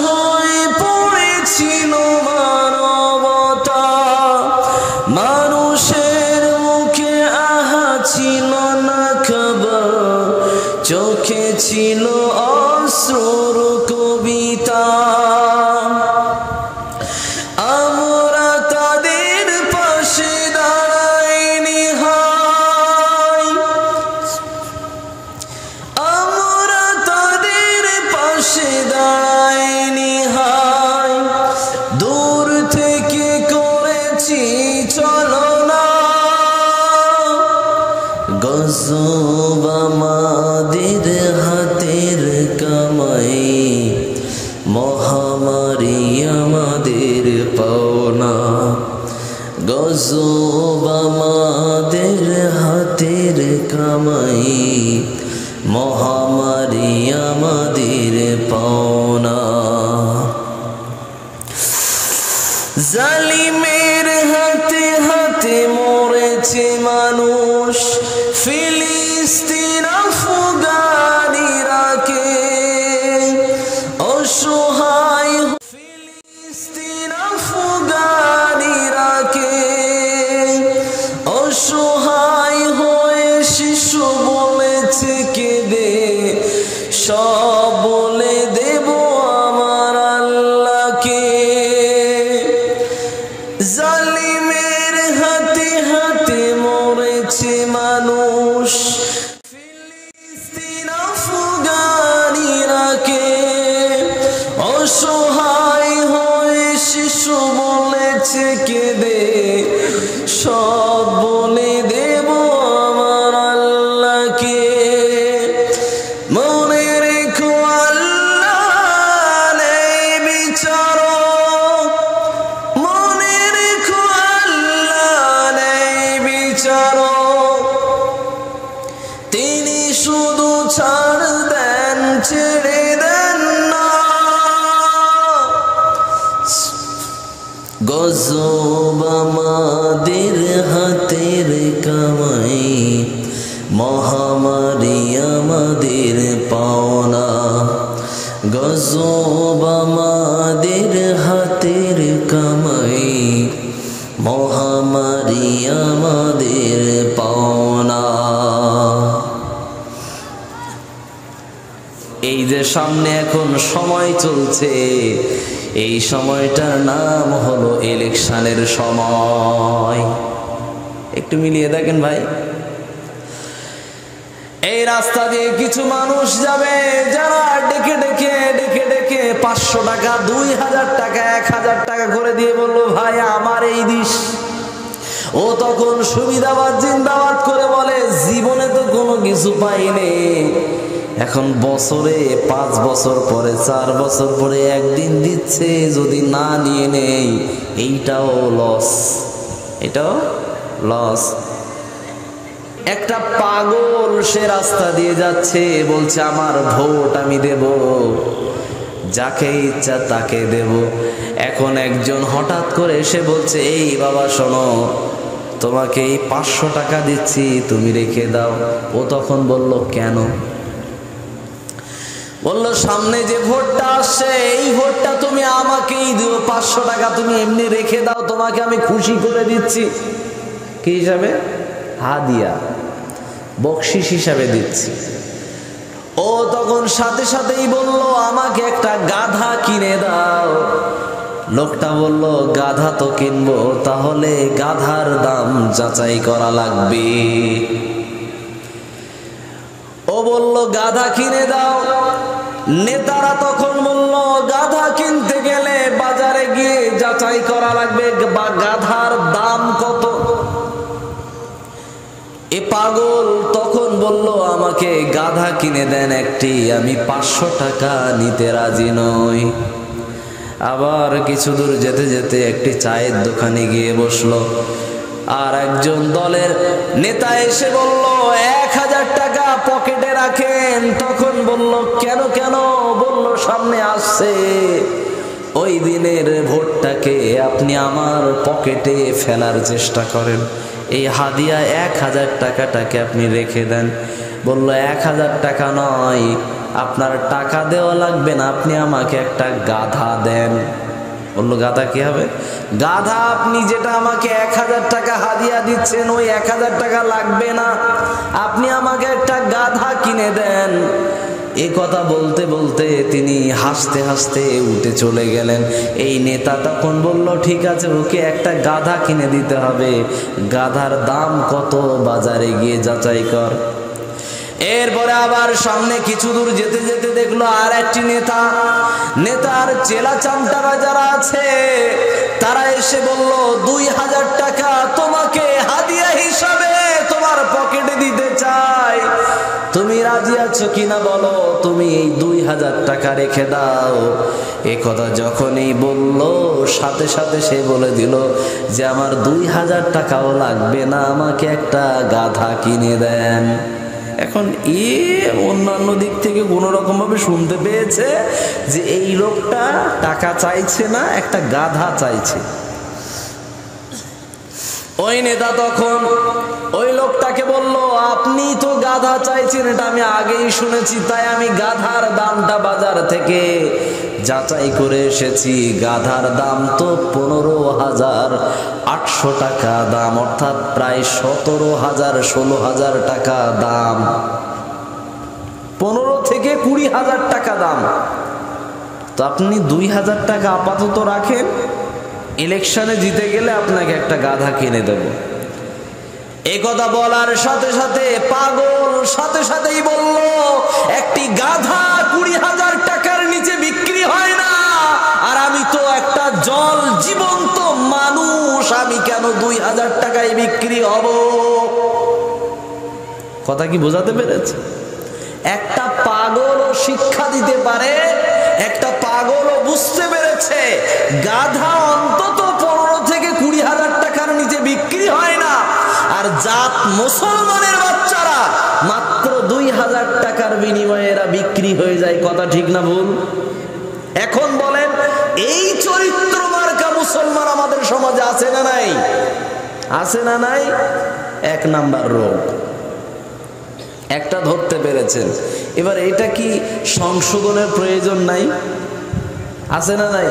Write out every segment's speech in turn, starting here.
হয়ে পড়েছিল মানবতা, মানুষের মুখে আহা ছিল না খবর, চোখে ছিল অশ্রুর কবিতা। আমরা তাদের পাশে দাঁড়াইনি হায়, আমরা তাদের পাশে দাঁড়াইনি হায়, দূর থেকে করেছি চলনা। গজব আমাদের হাতের কামাই, মহামারী আমাদের পাওনা। গজব আমাদের হাতের কামাই, মহামারী আমাদের পাওনা। জালিমের হাতে হাতে মরেছে মানুষ, ফিলিস্তিন আফগান ইরাকে অসহায়, ফিলিস্তিন আফগান ইরাকে অসহায় হয়ে শিশু বলেছে কেঁদে, সব বলে দেব আমার আল্লাহকে। জালিমের হাতে হাতে মরেছে মানুষ, ফিলিস্তিন আফগান ইরাকে অসহায় হয়ে শিশু বলেছে কেঁদে, সব বলে দেব আমার আল্লাহকে। মনে রেখো আল্লাহ নেই বিচারক, মনে রেখো আল্লাহ নেই বিচারক, তিনি শুধু ছাড় দেন ছেড়ে দেন না। গজব আমাদের হাতের কামাই, মহামারী আমাদের পাওনা। গজব আমাদের হাতের কামাই, মহামারী আমাদের পাওনা। এই যে সামনে এখন সময় চলছে, এই সময়টার নাম হলো ইলেকশনের সময়। একটু মিলিয়ে দেখেন ভাই, এই রাস্তা দিয়ে কিছু মানুষ যাবে যারা ডেকে ডেকে ডেকে ডেকে 500 টাকা, 2000 টাকা, 1000 টাকা করে দিয়ে বললো ভাই আমার এই দিস। ও তখন সুবিধাবাদ জিন্দাবাদ করে বলে জীবনে তো কোনো কিছু পাইনি, এখন বছরে 5 বছর পরে 4 বছর পরে একদিন দিচ্ছে, যদি না নিয়ে নেই এইটাও লস, এটাও লস। একটা পাগল সে রাস্তা দিয়ে যাচ্ছে, বলছে আমার ভোট আমি দেব, যাকে ইচ্ছা তাকে দেব। এখন একজন হঠাৎ করে এসে বলছে এই বাবা শোনো, তোমাকে এই 500 টাকা দিচ্ছি, তুমি রেখে দাও। ও তখন বলল কেন? বলল সামনে যে ভোটটা আসছে এই ভোটটা তুমি আমাকেই দিও, 500 টাকা তুমি এমনি রেখে দাও, তোমাকে আমি খুশি করে দিচ্ছি। কি হিসাবে? হাদিয়া, বকশিস হিসাবে দিচ্ছি। ও তখন সাথে সাথেই বলল আমাকে একটা গাধা কিনে দাও। লোকটা বলল গাধা তো কিনবো, তাহলে গাধার দাম যাচাই করা লাগবে। ও বলল গাধা কিনে দাও। নেতারা তখন বলল গাধা কিনতে গেলে বাজারে গিয়ে যাচাই করা লাগবে বা গাধার দাম কত। এ পাগল তখন বলল আমাকে গাধা কিনে দেন একটি, আমি 500 টাকা নিতে রাজি নই। আবার কিছু দূর যেতে যেতে একটি চায়ের দোকানে গিয়ে বসলো, আর একজন দলের নেতা এসে বলল 1000 টাকা পকেটে রাখেন। তখন বলল কেন কেন? বলল সামনে আসছে ওই দিনের ভোটটাকে আপনি আমার পকেটে ফেলার চেষ্টা করেন, এই হাদিয়া 1000 টাকাটাকে আপনি রেখে দেন। বলল 1000 টাকা নয়, আপনার টাকা দেওয়া লাগবে না, আপনি আমাকে একটা গাধা দেন। বললো গাধা কি হবে? গাধা আপনি যেটা আমাকে 1000 টাকা হাদিয়া দিচ্ছেন ওই 1000 টাকা লাগবে না, আপনি আমাকে একটা গাধা কিনে দেন। এ কথা বলতে বলতে তিনি হাসতে হাসতে উঠে চলে গেলেন। এই নেতা তখন বলল ঠিক আছে, ওকে একটা গাধা কিনে দিতে হবে, গাধার দাম কত বাজারে গিয়ে যাচাই কর। এরপরে আবার সামনে কিছু দূর যেতে যেতে দেখলো আর একটি নেতা, নেতার চেলা চামটারা যারা আছে তারা এসে বলল 2000 টাকা তোমাকে হাদিয়া হিসাবে তোমার পকেটে দিতে চাই, তুমি রাজি আছো কিনা বলো, তুমি এই 2000 টাকা রেখে দাও। এ কথা যখনই বলল সাথে সাথে সে বলে দিল যে আমার 2000 টাকাও লাগবে না, আমাকে একটা গাধা কিনে দেন। এখন অন্যান্য দিক থেকে কোনো রকম ভাবে শুনতে পেয়েছে যে এই লোকটা টাকা চাইছে না, একটা গাধা চাইছে। ওই নেতা তখন ওই লোকটাকে বলল আপনি তো গাধা চাইছেন, এটা আমি আগেই শুনেছি, তাই আমি গাধার দামটা বাজার থেকে যাচাই করে এসেছি। গাধার দাম তো 15,800 টাকা দাম, অর্থাৎ প্রায় 17,000-16,000 টাকা দাম, 15 থেকে 20,000 টাকা দাম। তো আপনি 2000 টাকা আপাতত রাখেন, ইলেকশনে জিতে গেলে আপনাকে একটা গাধা কিনে দেব। এই কথা বলার সাথে সাথে পাগল সাথে সাথেই বলল একটি গাধা 20,000 টাকার নিচে বিক্রি হয় না, আর আমি তো একটা জল জীবন্ত মানুষ, আমি কেন 2000 টাকায় বিক্রি হব? কথা কি বোঝাতে পেরেছে? একটা পাগলও শিক্ষা দিতে পারে, একটা পাগলও বুঝতে পেরেছে গাধা অন্তত 15 থেকে 20,000 টাকার নিচে বিক্রি হয় না, আর জাত মুসলমানের বাচ্চারা মাত্র 2000 টাকার বিনিময়ে এরা বিক্রি হয়ে যায়। কথা ঠিক না ভুল? এখন বলেন এই চরিত্র মার্কা মুসলমান আমাদের সমাজে আছে না নাই? আছে না নাই? 1 নাম্বার রোগ একটা ধরতে পেরেছেন। এবার এটা কি সংশোধনের প্রয়োজন নাই? আছে না নাই?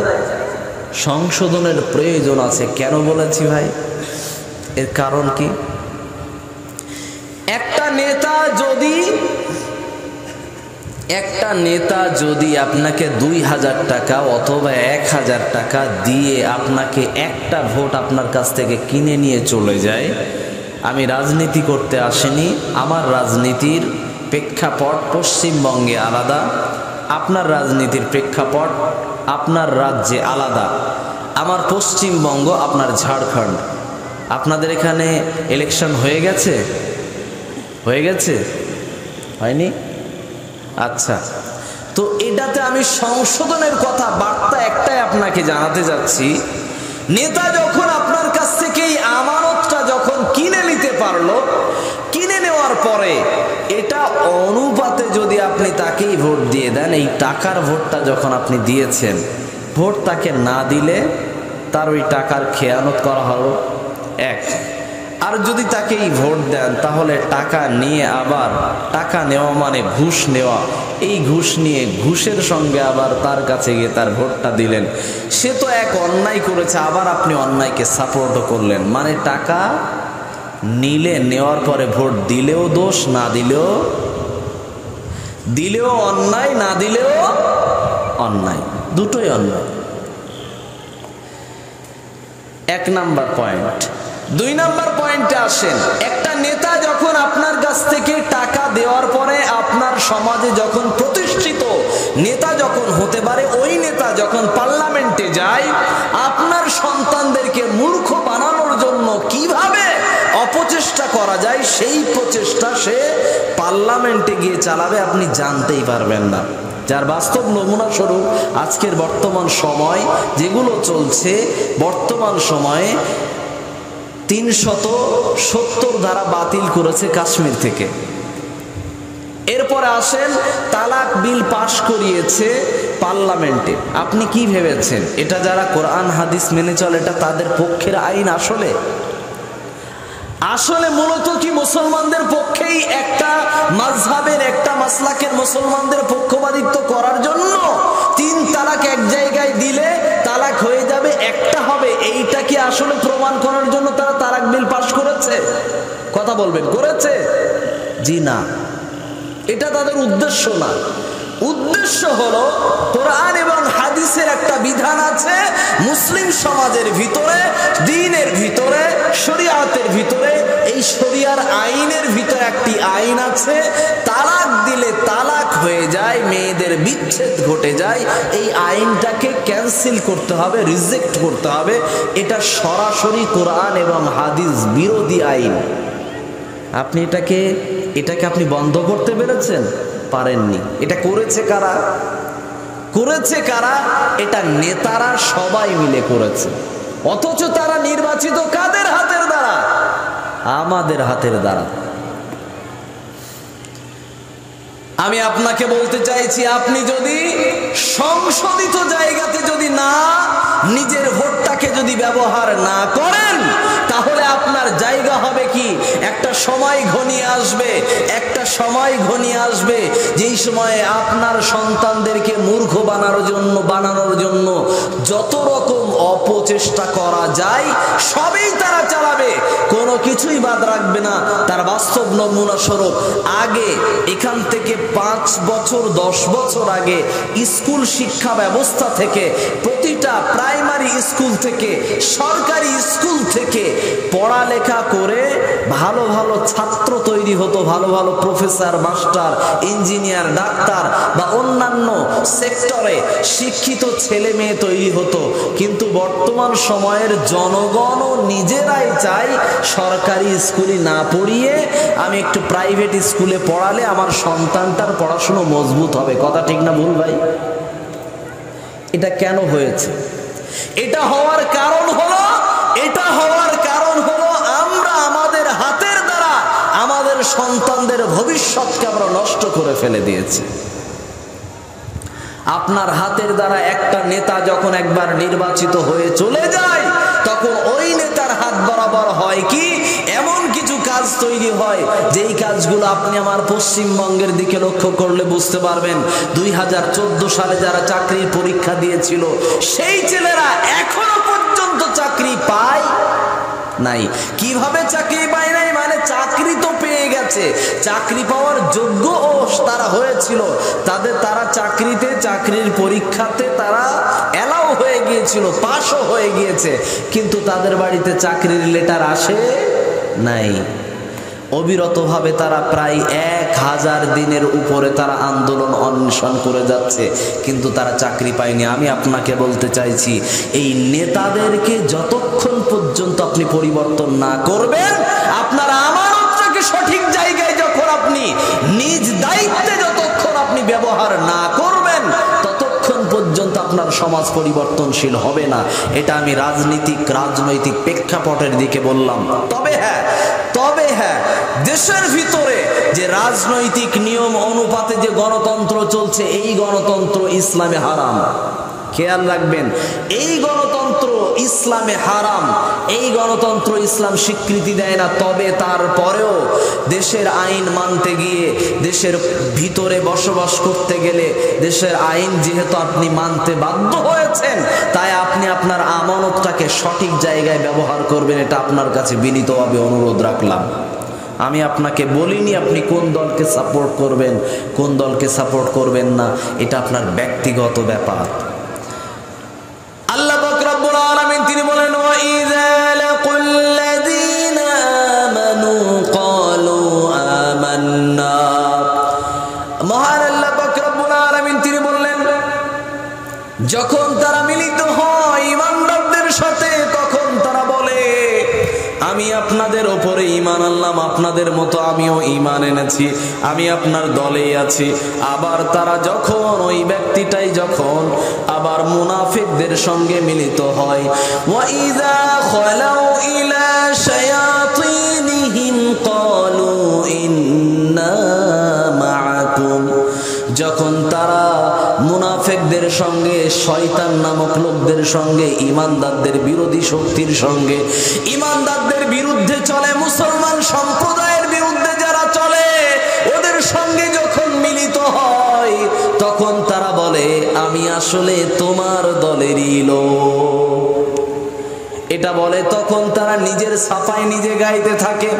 সংশোধনের প্রয়োজন আছে। কেন বলেছি ভাই? এর কারণ কি? একটা নেতা যদি আপনাকে 2000 টাকা অথবা 1000 টাকা দিয়ে আপনাকে একটা ভোট আপনার কাছ থেকে কিনে নিয়ে চলে যায়, আমি রাজনীতি করতে আসিনি, আমার রাজনীতির প্রেক্ষাপট পশ্চিমবঙ্গে আলাদা, আপনার রাজনীতির প্রেক্ষাপট আপনার রাজ্যে আলাদা, আমার পশ্চিমবঙ্গ আপনার ঝাড়খণ্ড। আপনাদের এখানে ইলেকশন হয়ে গেছে? হয়ে গেছে? হয়নি? আচ্ছা, তো এটাতে আমি সংশোধনের কথা বার্তা একটাই আপনাকে জানাতে যাচ্ছি। নেতা যখন আপনার কাছ থেকে এই আমানতটা যখন কিনে নিতে পারলো, কিনে নেওয়ার পরে এটা অনুপাতে যদি আপনি তাকেই ভোট দিয়ে দেন, এই টাকার ভোটটা যখন আপনি দিয়েছেন, ভোট তাকে না দিলে তার ওই টাকার খেয়ানত করা হলো এক। আর যদি তাকেই ভোট দেন তাহলে টাকা নিয়ে আবার টাকা নেওয়া মানে ঘুষ নেওয়া, এই ঘুষ নিয়ে ঘুষের সঙ্গে আবার তার কাছে গিয়ে তার ভোটটা দিলেন। সে তো এক অন্যায় করেছে, আবার আপনি অন্যায়কে সাপোর্টও করলেন, মানে টাকা নিলে নেওয়ার পরে ভোট দিলেও দোষ, না দিলেও অন্যায়, না দিলেও অন্যায়, দুটোই অন্যায়। 1 নাম্বার পয়েন্ট। 2 নাম্বার পয়েন্টে আসেন। একটা নেতা যখন আপনার কাছ থেকে টাকা দেওয়ার পরে আপনার সমাজে যখন প্রতিষ্ঠিত নেতা যখন হতে পারে, ওই নেতা যখন পার্লামেন্টে যায়, আপনার সন্তানদেরকে মূর্খ বানানোর জন্য কিভাবে অপচেষ্টা করা যায় সেই প্রচেষ্টা সে পার্লামেন্টে গিয়ে চালাবে, আপনি জানতেই পারবেন না। যার বাস্তব নমুনা স্বরূপ আজকের বর্তমান সময় যেগুলো চলছে, বর্তমান সময়ে 370 ধারা বাতিল করেছে কাশ্মীর থেকে। এরপরে আসেন তালাক বিল পাশ করিয়েছে পার্লামেন্টে। আপনি কি ভেবেছেন এটা যারা কোরআন হাদিস মেনে চলে এটা তাদের পক্ষের আইন? আসলে আসলে মূলত কি মুসলমানদের পক্ষেই একটা মাযহাবের একটা মাসলাকের মুসলমানদের পক্ষপাতিত্ব করার জন্য 3 তালাক এক জায়গায় দিলে তালাক হয়ে যাবে, একটা হবে, এইটা কি আসলে প্রমাণ করার জন্য তারা তালাক বিল পাশ করেছে? কথা বলবেন, করেছে? জি না, এটা তাদের উদ্দেশ্য না। উদ্দেশ্য হলো কোরআন এবং হাদিসের একটা বিধান আছে, মুসলিম সমাজের ভিতরে, দ্বীনের ভিতরে, শরিয়াতের ভিতরে, এই শরিয়ার আইনের ভিতরে একটি আইন আছে, তালাক দিলে তালাক হয়ে যায়, মেয়েদের বিচ্ছেদ ঘটে যায়, এই আইনটাকে ক্যান্সেল করতে হবে, রিজেক্ট করতে হবে। এটা সরাসরি কোরআন এবং হাদিস বিরোধী আইন। আপনি এটাকে আপনি বন্ধ করতে পেরেছেন? পারেননি। এটা করেছে কারা? করেছে কারা? এটা নেতারা সবাই মিলে করেছে। অথচ তারা নির্বাচিত কাদের হাতের দ্বারা? আমাদের হাতের দ্বারা। আমি আপনাকে বলতে চাইছি, আপনি যদি সংশোধিত জায়গাতে যদি না নিজের ভোটটাকে যদি ব্যবহার না করেন, তাহলে আপনার জায়গা হবে কি? একটা সময় ঘনিয়ে আসবে, একটা সময় ঘনিয়ে আসবে যেই সময়ে আপনার সন্তানদেরকে মূর্খ বানানোর জন্য যত রকম অপচেষ্টা করা যায় সবই তারা চালাবে, কোনো কিছুই বাদ রাখবে না। তার বাস্তব নমুনা স্বরূপ, আগে এখান থেকে 5 বছর 10 বছর আগে স্কুল শিক্ষা ব্যবস্থা থেকে, প্রতিটা প্রাইমারি স্কুল থেকে, সরকারি স্কুল থেকে পড়ালেখা করে ভালো ভালো ছাত্র তৈরি হতো, ভালো ভালো প্রফেসর, মাস্টার, ইঞ্জিনিয়ার, ডাক্তার বা অন্যান্য সেক্টরে শিক্ষিত ছেলে মেয়ে তৈরি হতো। কিন্তু বর্তমান সময়ের জনগণও নিজেরাই চায় সরকারি স্কুলে না পড়িয়ে আমি একটু প্রাইভেট স্কুলে পড়ালে আমার সন্তানটার পড়াশুনো মজবুত হবে। কথা ঠিক না ভুল ভাই? এটা কেন হয়েছে? এটা হওয়ার কারণ হলো আমরা আমাদের হাতের দ্বারা আমাদের সন্তানদের ভবিষ্যৎকে আমরা নষ্ট করে ফেলে দিয়েছি। আপনার হাতের দ্বারা একটা নেতা যখন একবার নির্বাচিত হয়ে চলে যায়, তখন ওই নেতার হাত বরাবর হয় কি এমন কিছু কাজ তৈরি হয়, যেই কাজগুলো আপনি আমার পশ্চিমবঙ্গের দিকে লক্ষ্য করলে বুঝতে পারবেন। 2014 সালে যারা চাকরির পরীক্ষা দিয়েছিল, সেই ছেলেরা এখনো পর্যন্ত চাকরি পায় নাই। কিভাবে চাকরি পায় নাই? মানে চাকরি তো পেয়ে গেছে, চাকরি পাওয়ার যোগ্য তারা হয়েছিল, তারা চাকরির পরীক্ষাতে তারা এলাও হয়ে গিয়েছিল, পাশও হয়ে গিয়েছে, কিন্তু তাদের বাড়িতে চাকরির লেটার আসে নাই। অবিরতভাবে তারা প্রায় 1000 দিনের উপরে তারা আন্দোলন অন্বেষণ করে যাচ্ছে, কিন্তু তারা চাকরি পায়নি। আমি আপনাকে বলতে চাইছি, এই নেতাদেরকে যতক্ষণ পর্যন্ত আপনি পরিবর্তন না করবেন, আপনার আমানতটাকে সঠিক জায়গায় যখন আপনি নিজ দায়িত্বে যতক্ষণ আপনি ব্যবহার না করবেন, ততক্ষণ পর্যন্ত আপনার সমাজ পরিবর্তনশীল হবে না। এটা আমি রাজনৈতিক প্রেক্ষাপটের দিকে বললাম। তবে হ্যাঁ, দেশের ভিতরে যে রাজনৈতিক নিয়ম অনুপাতে যে গণতন্ত্র চলছে, এই গণতন্ত্র ইসলামে হারাম। খেয়াল রাখবেন, এই গণতন্ত্র ইসলামে হারাম, এই গণতন্ত্র ইসলাম স্বীকৃতি দেয় না। তবে তারপরেও দেশের আইন মানতে গিয়ে, দেশের ভিতরে বসবাস করতে গেলে দেশের আইন যেহেতু আপনি মানতে বাধ্য হয়েছেন, তাই আপনি আপনার আমানতটাকে সঠিক জায়গায় ব্যবহার করবেন। এটা আপনার কাছে বিনীতভাবে অনুরোধ রাখলাম। আমি আপনাকে বলিনি আপনি কোন দলকে সাপোর্ট করবেন, কোন দলকে সাপোর্ট করবেন না, এটা আপনার ব্যক্তিগত ব্যাপার। আল্লাহ পাক রব্বুল আলামিন তিনি বলেন, ওয়া ইযা লাকুল্লাযীনা আমানু ক্বালু আমান্না। মহান আল্লাহ পাক রব্বুল আলামিন তিনি বললেন, যখন তারা মিলিত হয় ঈমানদারদের সাথে, তখন তারা বলে আমি আপনাদের ওপরে ঈমান আনলাম, আপনাদের মতো আমিও ঈমান এনেছি, আমি আপনার দলেই আছি। আবার তারা যখন ওই ব্যক্তিটাই যখন আবার মুনাফিকদের সঙ্গে মিলিত হয়, ওয়া ইযা খালাউ ইলা শায়াতিনহিম ক্বালু ইন্না মাআকুম, যখন তারা মুনাফিকদের কাফেরদের সঙ্গে, শয়তান নামক লোকদের সঙ্গে, ইমানদারদের বিরোধী শক্তির সঙ্গে, ইমানদারদের বিরুদ্ধে চলে, মুসলমান সম্প্রদায়ের বিরুদ্ধে যারা চলে, ওদের সঙ্গে যখন মিলিত হয় তখন তারা বলে আমি আসলে তোমার দলেরই লোক। এটা বলে তখন তারা নিজের সাফাই নিজে গাইতে থাকে।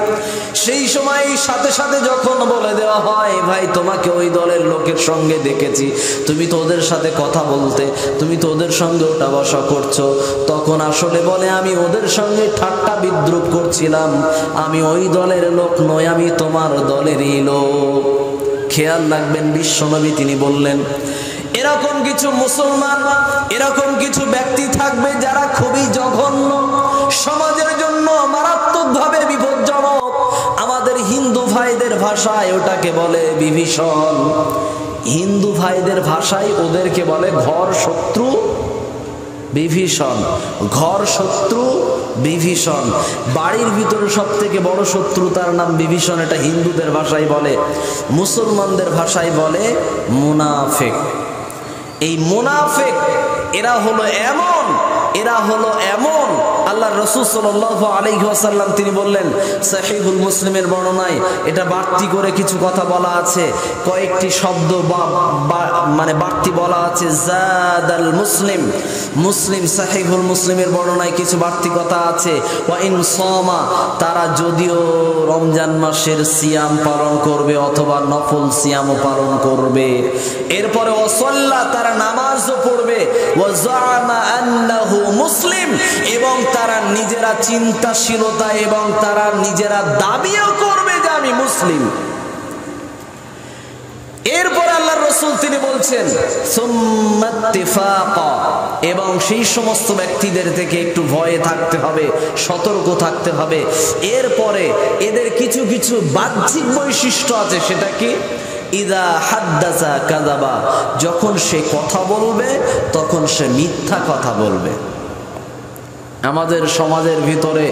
সেই সময় সাথে সাথে যখন বলে দেওয়া হয় ভাই তোমাকে ওই দলের লোকের সঙ্গে দেখেছি, তুমি তো ওদের সাথে কথা বলতে, তুমি তো ওদের সঙ্গে ওটা বসা করছো, তখন আসলে বলে আমি ওদের সঙ্গে ঠাট্টা বিদ্রুপ করছিলাম, আমি ওই দলের লোক নই, আমি তোমার দলেরই লোক। খেয়াল রাখবেন, বিশ্বনবী তিনি বললেন এরকম কিছু মুসলমান, এরকম কিছু ব্যক্তি থাকবে যারা খুবই জঘন্য, সমাজের জন্য মারাত্মকভাবে বিপজ্জনক। আমাদের হিন্দু ভাইদের ভাষায় ওটাকে বলে বিভীষণ। হিন্দু ভাইদের ভাষায় ওদেরকে বলে ঘর শত্রু বিভীষণ। ঘর শত্রু বিভীষণ, বাড়ির ভিতরে সব থেকে বড় শত্রু তার নাম বিভীষণ। এটা হিন্দুদের ভাষায় বলে। মুসলমানদের ভাষায় বলে মুনাফিক। এই মুনাফিক এরা হলো এমন, এরা হলো এমন, আল্লাহ রাসূল সাল্লাল্লাহু আলাইহি ওয়াসাল্লাম তিনি বললেন সহিহুল মুসলিমের বর্ণনায়, এটা বাড়তি করে কিছু কথা বলা আছে, কয়েকটি শব্দ মানে বাড়তি বলা আছে। জাদাল মুসলিম, মুসলিম সহিহুল মুসলিমের বর্ণনায় কিছু বাড়তি কথা আছে। ওয়া ইন সামা, তারা যদিও রমজান মাসের সিয়াম পালন করবে অথবা নফল সিয়ামও পালন করবে, এরপরে ওয়াসাল্লা, তারা নামাজও পড়বে, ওয়া জাআমা আন্নাহু মুসলিম, এবং তারা নিজেরা চিন্তাশীলতা এবং তারা নিজেরা দাবিও করবে যে আমি মুসলিম। এরপর আল্লাহর রাসূল তিনি বলছেন সুম্মাত্তিফাকা, এবং সেই সমস্ত ব্যক্তিদের থেকে একটু ভয়ে থাকতে হবে, সতর্ক থাকতে হবে। এরপরে এদের কিছু কিছু বাহ্যিক বৈশিষ্ট্য আছে, সেটা কি? ইদা হাদ্দাসা কাযাবা, যখন সে কথা বলবে তখন সে মিথ্যা কথা বলবে। আমাদের সমাজের ভিতরে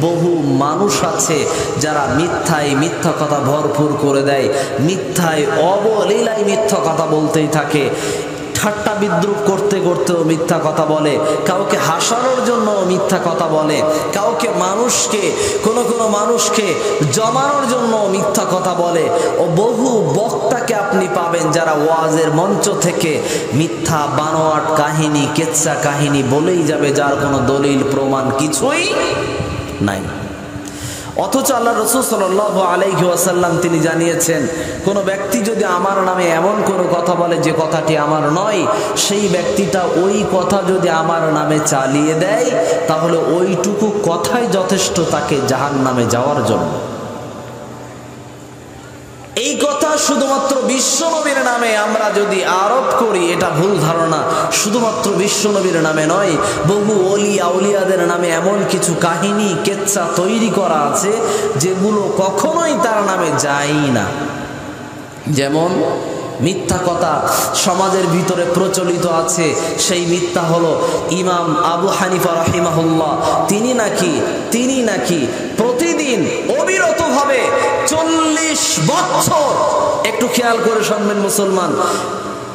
বহু মানুষ আছে যারা মিথ্যায় মিথ্যা কথা ভরপুর করে দেয়, মিথ্যায় অবলীলায় মিথ্যা কথা বলতেই থাকে, ঠাট্টা বিদ্রুপ করতে করতেও মিথ্যা কথা বলে, কাউকে হাসানোর জন্য মিথ্যা কথা বলে, কাউকে মানুষকে কোনো মানুষকে জমানোর জন্য মিথ্যা কথা বলে। ও বহু বক্তাকে আপনি পাবেন যারা ওয়াজের মঞ্চ থেকে মিথ্যা বানোয়াট কাহিনী, কেচ্ছা কাহিনী বলেই যাবে, যার কোনো দলিল প্রমাণ কিছুই নাই। অথচ আল্লাহ রাসূল সাল্লাল্লাহু আলাইহি ওয়াসাল্লাম তিনি জানিয়েছেন, কোনো ব্যক্তি যদি আমার নামে এমন কোনো কথা বলে যে কথাটি আমার নয়, সেই ব্যক্তিটা ওই কথা যদি আমার নামে চালিয়ে দেয় তাহলে ওইটুকু কথাই যথেষ্ট তাকে জাহান্নামে যাওয়ার জন্য। এই কথা শুধুমাত্র বিশ্বনবীর নামে আমরা যদি আরোপ করি এটা ভুল ধারণা। শুধুমাত্র বিশ্বনবীর নামে নয়, বহু ওলি আউলিয়াদের নামে এমন কিছু কাহিনী কেচ্ছা তৈরি করা আছে যেগুলো কখনোই তার নামে যায় না। যেমন মিথ্যা কথা সমাজের ভিতরে প্রচলিত আছে, সেই মিথ্যা হলো ইমাম আবু হানিফা রাহিমাহুল্লাহ তিনি নাকি প্রতিদিন অবিরতভাবে 40 বছর, একটু খেয়াল করে শুনবেন মুসলমান,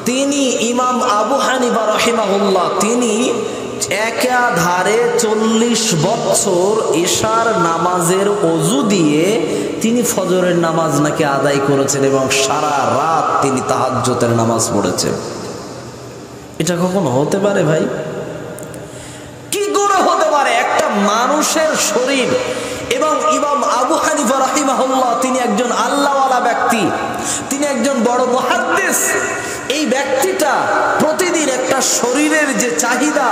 তিনি ইমাম আবু হানিফা রাহিমাহুল্লাহ তিনি একাধারে 40 বছর ইশার নামাজের ওযু দিয়ে তিনি ফজরের নামাজ নাকি আদায় করেছেন এবং সারা রাত তিনি তাহাজ্জুদের নামাজ পড়েছেন। এটা কখনো হতে পারে ভাই? কি করে হতে পারে? একটা মানুষের শরীর, এবং ইমাম আবু হানিফা রাহিমাহুল্লাহ তিনি একজন আল্লাহওয়ালা ব্যক্তি, তিনি একজন বড় মুহাদ্দিস। এই ব্যক্তিটা প্রতিদিন একটা শরীরের যে চাহিদা,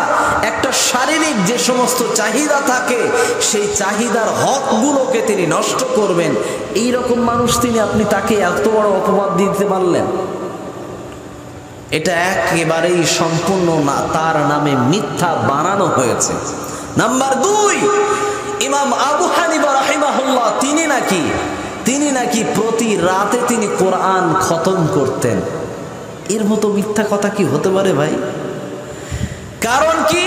একটা শারীরিক যে সমস্ত চাহিদা থাকে, সেই চাহিদার হকগুলোকে তিনি নষ্ট করবেন। এই রকম মানুষ তিনি, আপনি তাকে এত বড় অপবাদ দিতে পারলেন? এটা একেবারেই সম্পূর্ণ না, তার নামে মিথ্যা বানানো হয়েছে। নাম্বার 2, ইমাম আবু হানিফা রাহিমাহুল্লাহ তিনি নাকি প্রতি রাতে তিনি কোরআন খতম করতেন। এর মতো মিথ্যা কথা কি হতে পারে ভাই? কারণ কি,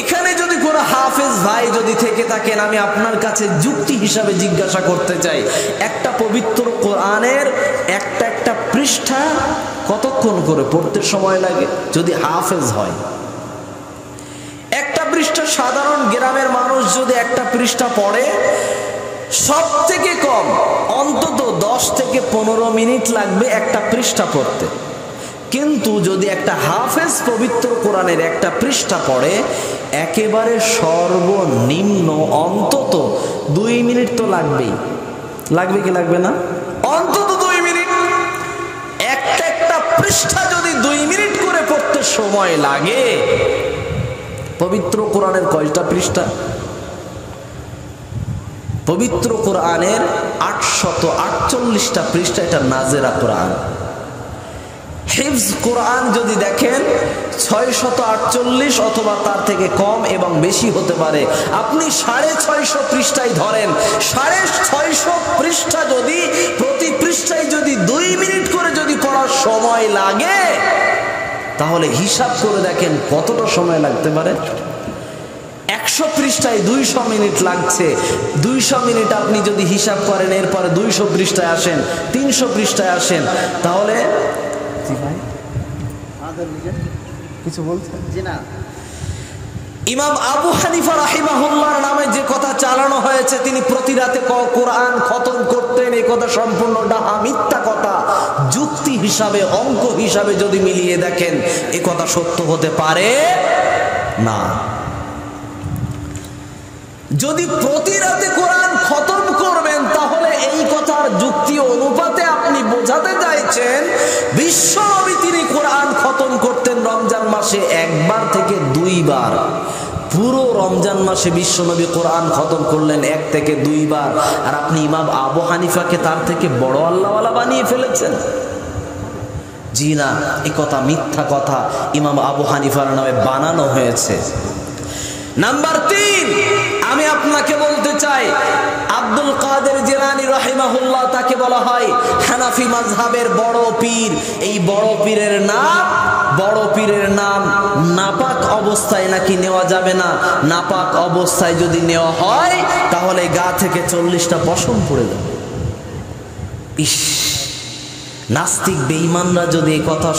এখানে যদি কোনো হাফেজ ভাই যদি থেকে থাকেন, আমি আপনার কাছে যুক্তি হিসাবে জিজ্ঞাসা করতে চাই, একটা পবিত্র কোরআনের একটা একটা পৃষ্ঠা কতক্ষণ করে পড়তে সময় লাগে যদি হাফেজ হয়? একটা পৃষ্ঠা সাধারণ গ্রামের মানুষ যদি একটা পৃষ্ঠা পড়ে সব থেকে কম অন্তত 10 থেকে 15 মিনিট লাগবে একটা পৃষ্ঠা পড়তে। কিন্তু যদি একটা হাফেজ পবিত্র কোরআনের একটা পৃষ্ঠা পড়ে একেবারে সর্বনিম্ন অন্তত 2 মিনিট তো লাগবেই। লাগবে কি লাগবে না? অন্তত 2 মিনিট। একটা পৃষ্ঠা যদি 2 মিনিট করে পড়তে সময় লাগে, পবিত্র কোরআনের কয়টা পৃষ্ঠা? পবিত্র কোরআনের 848টা পৃষ্ঠা, এটা নাজেরা কোরআন। হিফজ কোরআন যদি দেখেন 648 অথবা তার থেকে কম এবং বেশি হতে পারে। আপনি 650 পৃষ্ঠায় ধরেন, 650 পৃষ্ঠা যদি প্রতি পৃষ্ঠায় যদি 2 মিনিট করে যদি পড়ার সময় লাগে, তাহলে হিসাব করে দেখেন কতটা সময় লাগতে পারে। 100 পৃষ্ঠায় 200 মিনিট লাগছে। 200 মিনিট আপনি যদি হিসাব করেন, এরপরে 200 পৃষ্ঠায় আসেন, 300 পৃষ্ঠায় আসেন, তাহলে কিছু বলছেন? জি না। ইমাম আবু হানিফা রাহিমাহুল্লাহর নামে যে কথা চালানো হয়েছে তিনি প্রতি রাতে কোরআন খতম করতেন, এই কথা সম্পূর্ণ ডাহা, মিথ্যা কথা। যুক্তি হিসাবে, অঙ্ক হিসাবে যদি মিলিয়ে দেখেন এ কথা সত্য হতে পারে না। যদি প্রতি রাতে কোরআন খতম করবেন তাহলে এই কথার যুক্তি অনুপাতে আপনি বোঝাতে চাইছেন বিশ্ব নবী তিনি কোরআন খতম করতেন রমজান মাসে 1 বার থেকে 2 বার। পুরো রমজান মাসে বিশ্ব নবী কোরআন খতম করলেন 1 থেকে 2 বার, আর আপনি ইমাম আবু হানিফাকে তার থেকে বড় আল্লাহওয়ালা বানিয়ে ফেলেছেন। জি না, এই কথা মিথ্যা কথা, ইমাম আবু হানিফার নামে বানানো হয়েছে। নাম্বার 3, আমি আপনাকে বলতে চাই আব্দুল কাদের জিলানী রাহিমাহুল্লাহ, তাকে বলা হয় হানাফি মাযহাবের বড় পীর। এই বড় পীরের নাম নাপাক অবস্থায় নাকি নেওয়া যাবে না। নাপাক অবস্থায় যদি নেওয়া হয় তাহলে গা থেকে 40টা পশম পড়ে যাবে। ইস, নাস্তিক বেঈমানরা যদি এই কথা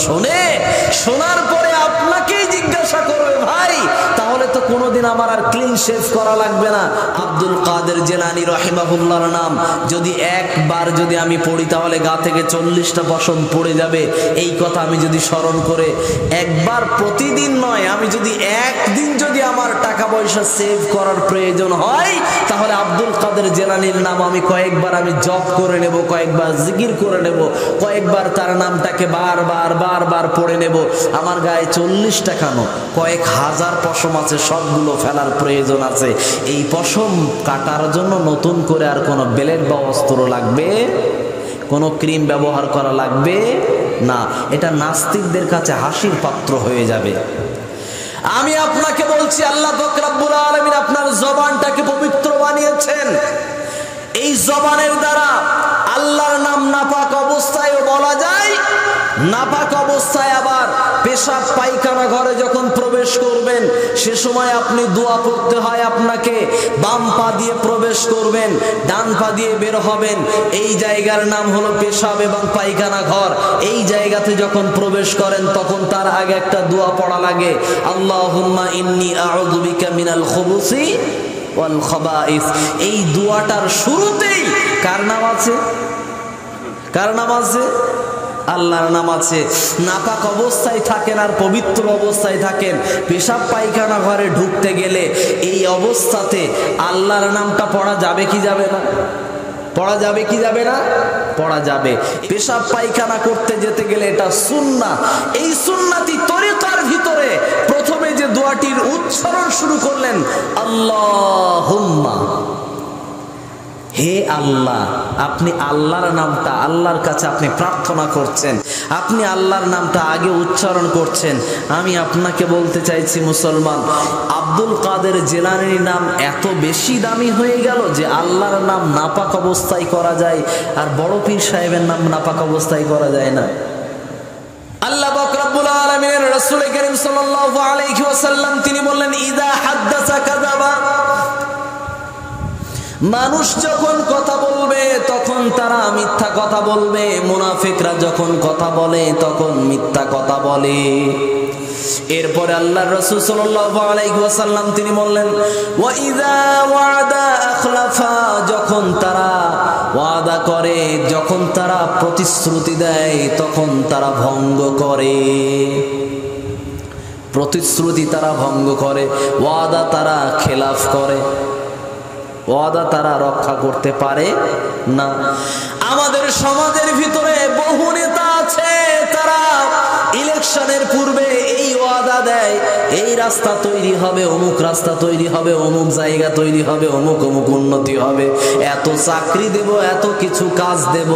শোনার পরে আপনাকেই জিজ্ঞাসা করবে, ভাই তাহলে তো কোনোদিন আমার আর ক্লিন শেভ করা লাগবে না। আব্দুল কাদের জিলানী রাহিমাহুল্লাহর নাম যদি একবার যদি আমি পড়ি তাহলে গা থেকে 40টা পশম পড়ে যাবে। এই কথা আমি যদি স্মরণ করে একবার, প্রতিদিন নয়, আমি যদি একদিন যদি আমার টাকা পয়সা সেভ করার প্রয়োজন হয় তাহলে আব্দুল কাদের জিলানীর নাম আমি কয়েকবার আমি জপ করে নেব, কয়েকবার জিকির করে নেব, কয়েকবার তার নামটাকে বারবার পড়ে নেব। আমার গায়ে 40টা কেন, কয়েক হাজার পশম আছে, সবগুলো ফেলার প্রয়োজন আছে। এই পশম কাটার জন্য নতুন করে আর কোনো ব্লেড বা অস্ত্র লাগবে, কোনো ক্রিম ব্যবহার করা লাগবে না। এটা নাস্তিকদের কাছে হাসির পাত্র হয়ে যাবে। আমি আপনাকে বলছি, আল্লাহ পাক রব্বুল আলামিন আপনার জবানটাকে পবিত্র বানিয়েছেন। এই জবানের দ্বারা আল্লাহর নাম নাপাক অবস্থায়ও বলা যায়, নাপাক অবস্থায় আবার পেশাব পায়খানা ঘরে যখন প্রবেশ করবেন সে সময় আপনি দোয়া পড়তে হয় আপনাকে। বাম পা দিয়ে প্রবেশ করবেন, ডান পা দিয়ে বের হবেন। এই জায়গার নাম হলো পেশাব এবং পায়খানা ঘর। এই জায়গাতে যখন প্রবেশ করেন তখন তার আগে একটা দোয়া পড়া লাগে, আল্লাহুম্মা ইন্নী আউযু বিকা মিনাল খুবুসি ওয়াল খাবাইস। এই দোয়াটার শুরুতেই কার নাম আছে? কার নাম আছে? আল্লাহর নাম আছে। নাপাক অবস্থায় থাকেন আর পবিত্র অবস্থায় থাকেন, পেশাব পায়খানা ঘরে ঢুকতে গেলে এই অবস্থাতে আল্লাহর নামটা পড়া যাবে কি যাবে না? পড়া যাবে কি যাবে না? পড়া যাবে। পেশাব পায়খানা করতে যেতে গেলে এটা সুন্নাহ। এই সুন্নাতি তরিকার ভিতরে প্রথমে যে দোয়াটির উচ্চারণ শুরু করলেন, আল্লাহুম্মা, হে আল্লাহ। আপনি আল্লাহর নামটা, আল্লাহর কাছে আপনি প্রার্থনা করছেন, আপনি আল্লাহর নামটা আগে উচ্চারণ করছেন। আমি আপনাকে বলতে চাইছি মুসলমান, আব্দুল কাদের জিলানীর নাম এত বেশি দামি হয়ে গেল যে আল্লাহর নাম নাপাক অবস্থায় করা যায়, আর বড় পীর সাহেবের নাম নাপাক অবস্থায় করা যায় না। আল্লাহ পাক রব্বুল আলামিনের রাসূল কারীম সাল্লাল্লাহু আলাইহি ওয়াসাল্লাম তিনি বললেন, ইযা হাদ্দাসা কাযাবা। মানুষ যখন কথা বলবে তখন তখন তারা মিথ্যা কথা বলবে। মুনাফিকরা যখন কথা বলে তখন মিথ্যা কথা বলে। এরপরে আল্লাহর রাসূল সাল্লাল্লাহু আলাইহি ওয়াসাল্লাম তিনি বললেন, ওয়া ইযা ওয়াদা আখলাফা, যখন তারা ওয়াদা করে, যখন তারা প্রতিশ্রুতি দেয় তখন তারা ভঙ্গ করে। প্রতিশ্রুতি তারা ভঙ্গ করে, ওয়াদা তারা খেলাফ করে, ওয়াদা তারা রক্ষা করতে পারে না। আমাদের সমাজের ভিতরে বহু নেতা আছে, তারা ইলেকশনের পূর্বে এই ওয়াদা দেয়, এই রাস্তা তৈরি হবে, অমুক রাস্তা তৈরি হবে, অমুক জায়গা তৈরি হবে, অমুক অমুক উন্নতি হবে, এত চাকরি দেব, এত কিছু কাজ দেব।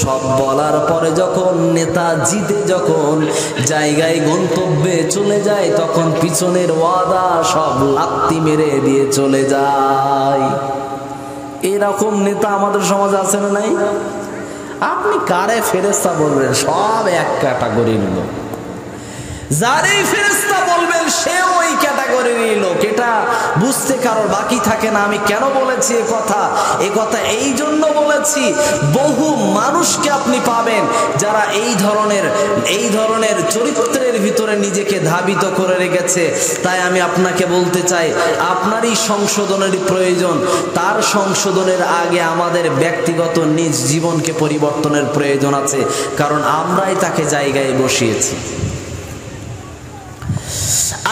সব বলার পরে যখন নেতা জিতে, যখন জায়গায় গন্তব্যে চলে যায়, তখন পিছনের ওয়াদা সব লাত্তি মেরে দিয়ে চলে যায়। এরকম নেতা আমাদের সমাজে আছে না নাই? আপনি কারে ফেরেশতা বলবেন? সব এক ক্যাটাগরির লোক। যারেই ফেরেশতা বলবেন সে ওই ক্যাটাগরির লোক। এটা বুঝতে কারোর বাকি থাকে না। আমি কেন বলেছি এ কথা এই জন্য বলেছি, বহু মানুষকে আপনি পাবেন যারা এই ধরনের চরিত্রের ভিতরে নিজেকে ধাবিত করে রেখেছে। তাই আমি আপনাকে বলতে চাই, আপনারই সংশোধনের প্রয়োজন। তার সংশোধনের আগে আমাদের ব্যক্তিগত নিজ জীবনকে পরিবর্তনের প্রয়োজন আছে, কারণ আমরাই তাকে জায়গায় বসিয়েছি।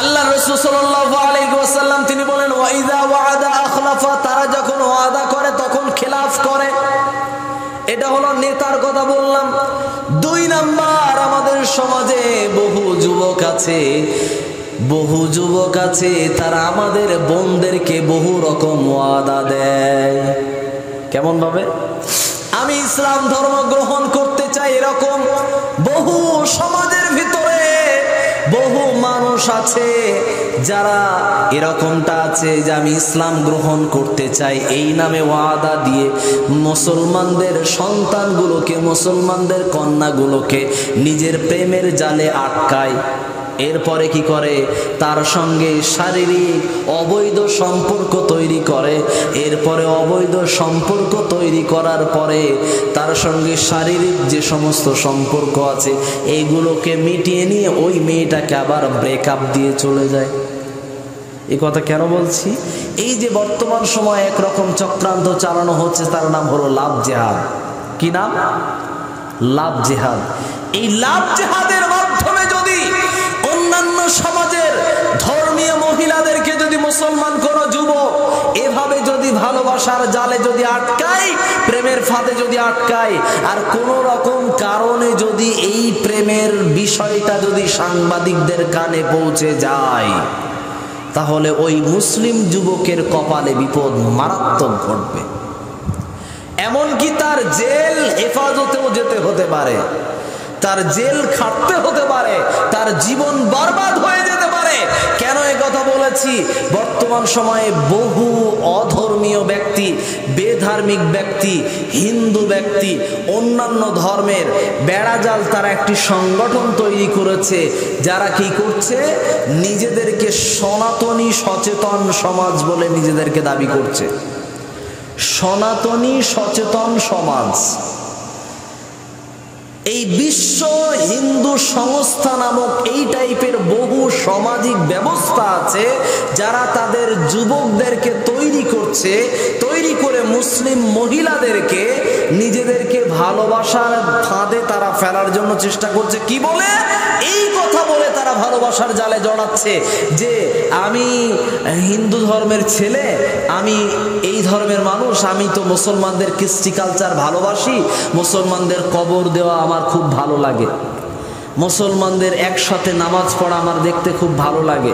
আল্লাহ রাসূল সাল্লাল্লাহু আলাইহি ওয়াসাল্লাম তিনি বলেন, ওয়া ইযা ওয়াদা আখলাফা, তারা যখন ওয়াদা করে তখন খেলাফ করে। এটা হলো নেতার কথা বললাম। 2 নাম্বার, আমাদের সমাজে বহু যুবক আছে, তারা আমাদের বোনদেরকে বহু রকম ওয়াদা দেয়। কেমন ভাবে? আমি ইসলাম ধর্ম গ্রহণ করতে চাই, এরকম বহু সমাজের ভিতরে বহু মানুষ আছে যারা এরকমটা আছে যে আমি ইসলাম গ্রহণ করতে চাই, এই নামে ওয়াদা দিয়ে মুসলমানদের সন্তানগুলোকে, মুসলমানদের কন্যাগুলোকে নিজের প্রেমের জালে আটকায়। এরপরে কি করে? তার সঙ্গে শারীরিক অবৈধ সম্পর্ক তৈরি করে। এরপরে অবৈধ সম্পর্ক তৈরি করার পরে তার সঙ্গে শারীরিক যে সমস্ত সম্পর্ক আছে এইগুলোকে মিটিয়ে নিয়ে ওই মেয়েটাকে আবার ব্রেকআপ দিয়ে চলে যায়। এই কথা কেন বলছি? এই যে বর্তমান সময় একরকম চক্রান্ত চালানো হচ্ছে, তার নাম হলো লাভ জেহাদ। কি নাম? লাভ জেহাদ। এই লাভ জেহাদের মাধ্যমে যদি অন্যান্য সমাজের ধর্মীয় মহিলাদেরকে যদি মুসলমান কোন যুবক এভাবে যদি ভালোবাসার জালে যদি আটকায়, প্রেমের ফাঁদে যদি আটকায়, আর কোন রকম কারণে যদি এই প্রেমের বিষয়টা যদি সাংবাদিকদের কানে পৌঁছে যায়, তাহলে ওই মুসলিম যুবকের কপালে বিপদ মারাত্মক ঘটবে। এমনকি তার জেল হেফাজতেও যেতে হতে পারে, তার জেল খাটতে হতে পারে, তার জীবন বরবাদ হয়ে যেতে পারে। কেন এই কথা বলেছি? বর্তমান সময়ে বহু অধর্মীয় ব্যক্তি, বেধার্মিক ব্যক্তি, হিন্দু ব্যক্তি, অন্যান্য ধর্মের বেড়াজাল, তারা একটি সংগঠন তৈরি করেছে, যারা কি করছে? নিজেদেরকে সনাতনী সচেতন সমাজ বলে নিজেদেরকে দাবি করছে। সনাতনী সচেতন সমাজ। এই বিশ্ব হিন্দু সংস্থা নামক এই টাইপের বহু সামাজিক ব্যবস্থা আছে, যারা তাদের যুবকদেরকে তৈরি করছে, তৈরি করে মুসলিম মহিলাদেরকে নিজেদেরকে ভালোবাসার ফাঁদে তারা ফেলার জন্য চেষ্টা করছে। কি বলে? এই কথা বলে তারা ভালোবাসার জালে জড়াচ্ছে যে আমি হিন্দু ধর্মের ছেলে, আমি এই ধর্মের মানুষ, আমি তো মুসলমানদের কৃষ্টি কালচার ভালোবাসি, মুসলমানদের কবর দেওয়া আমার খুব ভালো লাগে, মুসলমানদের একসাথে নামাজ পড়া আমার দেখতে খুব ভালো লাগে,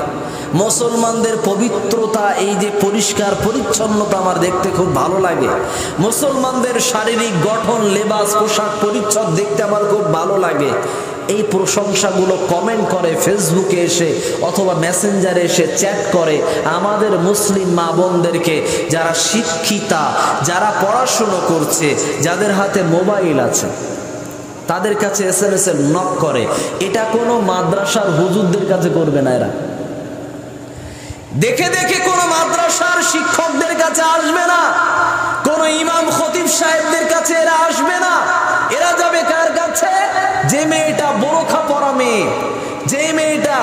মুসলমানদের পবিত্রতা, এই যে পরিষ্কার পরিচ্ছন্নতা আমার দেখতে খুব ভালো লাগে, মুসলমানদের শারীরিক গঠন, লেবাস, পোশাক পরিচ্ছদ দেখতে আমার খুব ভালো লাগে। এই প্রশংসাগুলো কমেন্ট করে ফেসবুকে এসে অথবা মেসেঞ্জারে এসে চ্যাট করে আমাদের মুসলিম মা বোনদেরকে, যারা শিক্ষিতা, যারা পড়াশুনো করছে, যাদের হাতে মোবাইল আছে, তাদের কাছে SMS এ নক করে। এটা কোনো মাদ্রাসার হুজুরদের কাছে করবে না। এরা দেখে দেখে কোনো মাদ্রাসার শিক্ষকদের কাছে আসবে না, কোনো ইমাম খতিব সাহেবদের কাছে এরা আসবে না। এরা যাবে কার কাছে? যে মেয়েটা বোরখা পরা মেয়ে, যে মেয়েটা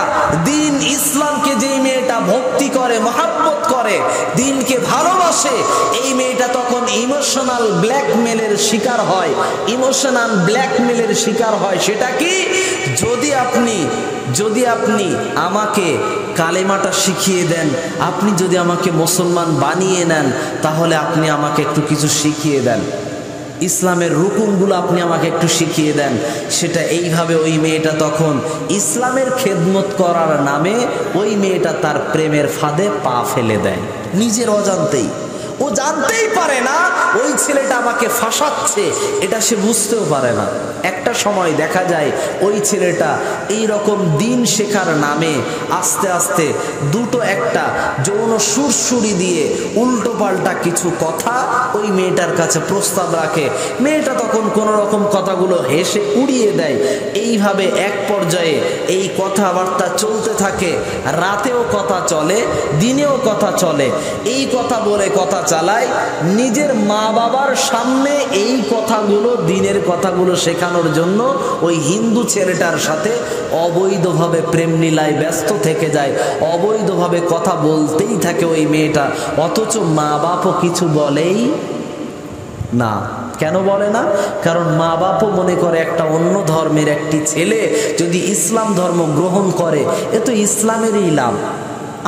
দিন ইসলামকে, যে মেয়েটা ভক্তি করে, মহাব্বত করে, দিনকে ভালোবাসে, এই মেয়েটা তখন ইমোশনাল ব্ল্যাকমেলের শিকার হয়। ইমোশনাল ব্ল্যাকমেলের শিকার হয়। সেটা কি? যদি আপনি আমাকে কালেমাটা শিখিয়ে দেন, আপনি যদি আমাকে মুসলমান বানিয়ে নেন, তাহলে আপনি আমাকে একটু কিছু শিখিয়ে দেন, ইসলামের রুকুনগুলো আপনি আমাকে একটু শিখিয়ে দেন। সেটা এইভাবে ওই মেয়েটা তখন ইসলামের খেদমত করার নামে ওই মেয়েটা তার প্রেমের ফাঁদে পা ফেলে দেয় নিজের অজান্তেই। ও জানতেই পারে না ওই ছেলেটা আমাকে ফাঁসাচ্ছে, এটা সে বুঝতেও পারে না। একটা সময় দেখা যায় ওই ছেলেটা এই রকম দিন শেখার নামে আস্তে আস্তে দুটো একটা যৌন সুরসুরি দিয়ে উল্টো পাল্টা কিছু কথা ওই মেয়েটার কাছে প্রস্তাব রাখে। মেয়েটা তখন কোনো রকম কথাগুলো হেসে উড়িয়ে দেয়। এইভাবে এক পর্যায়ে এই কথাবার্তা চলতে থাকে। রাতেও কথা চলে, দিনেও কথা চলে। এই কথা বলে কথা চালায়, নিজের মা বাবার সামনে এই কথাগুলো, দিনের কথাগুলো শেখানোর জন্য ওই হিন্দু ছেলেটার সাথে অবৈধভাবে প্রেম লীলায় ব্যস্ত থেকে যায়। অবৈধভাবে কথা বলতেই থাকে ওই মেয়েটা, অথচ মা বাপও কিছু বলেই না। কেন বলে না? কারণ মা বাপও মনে করে একটা অন্য ধর্মের একটি ছেলে যদি ইসলাম ধর্ম গ্রহণ করে, এ তো ইসলামেরই লাভ।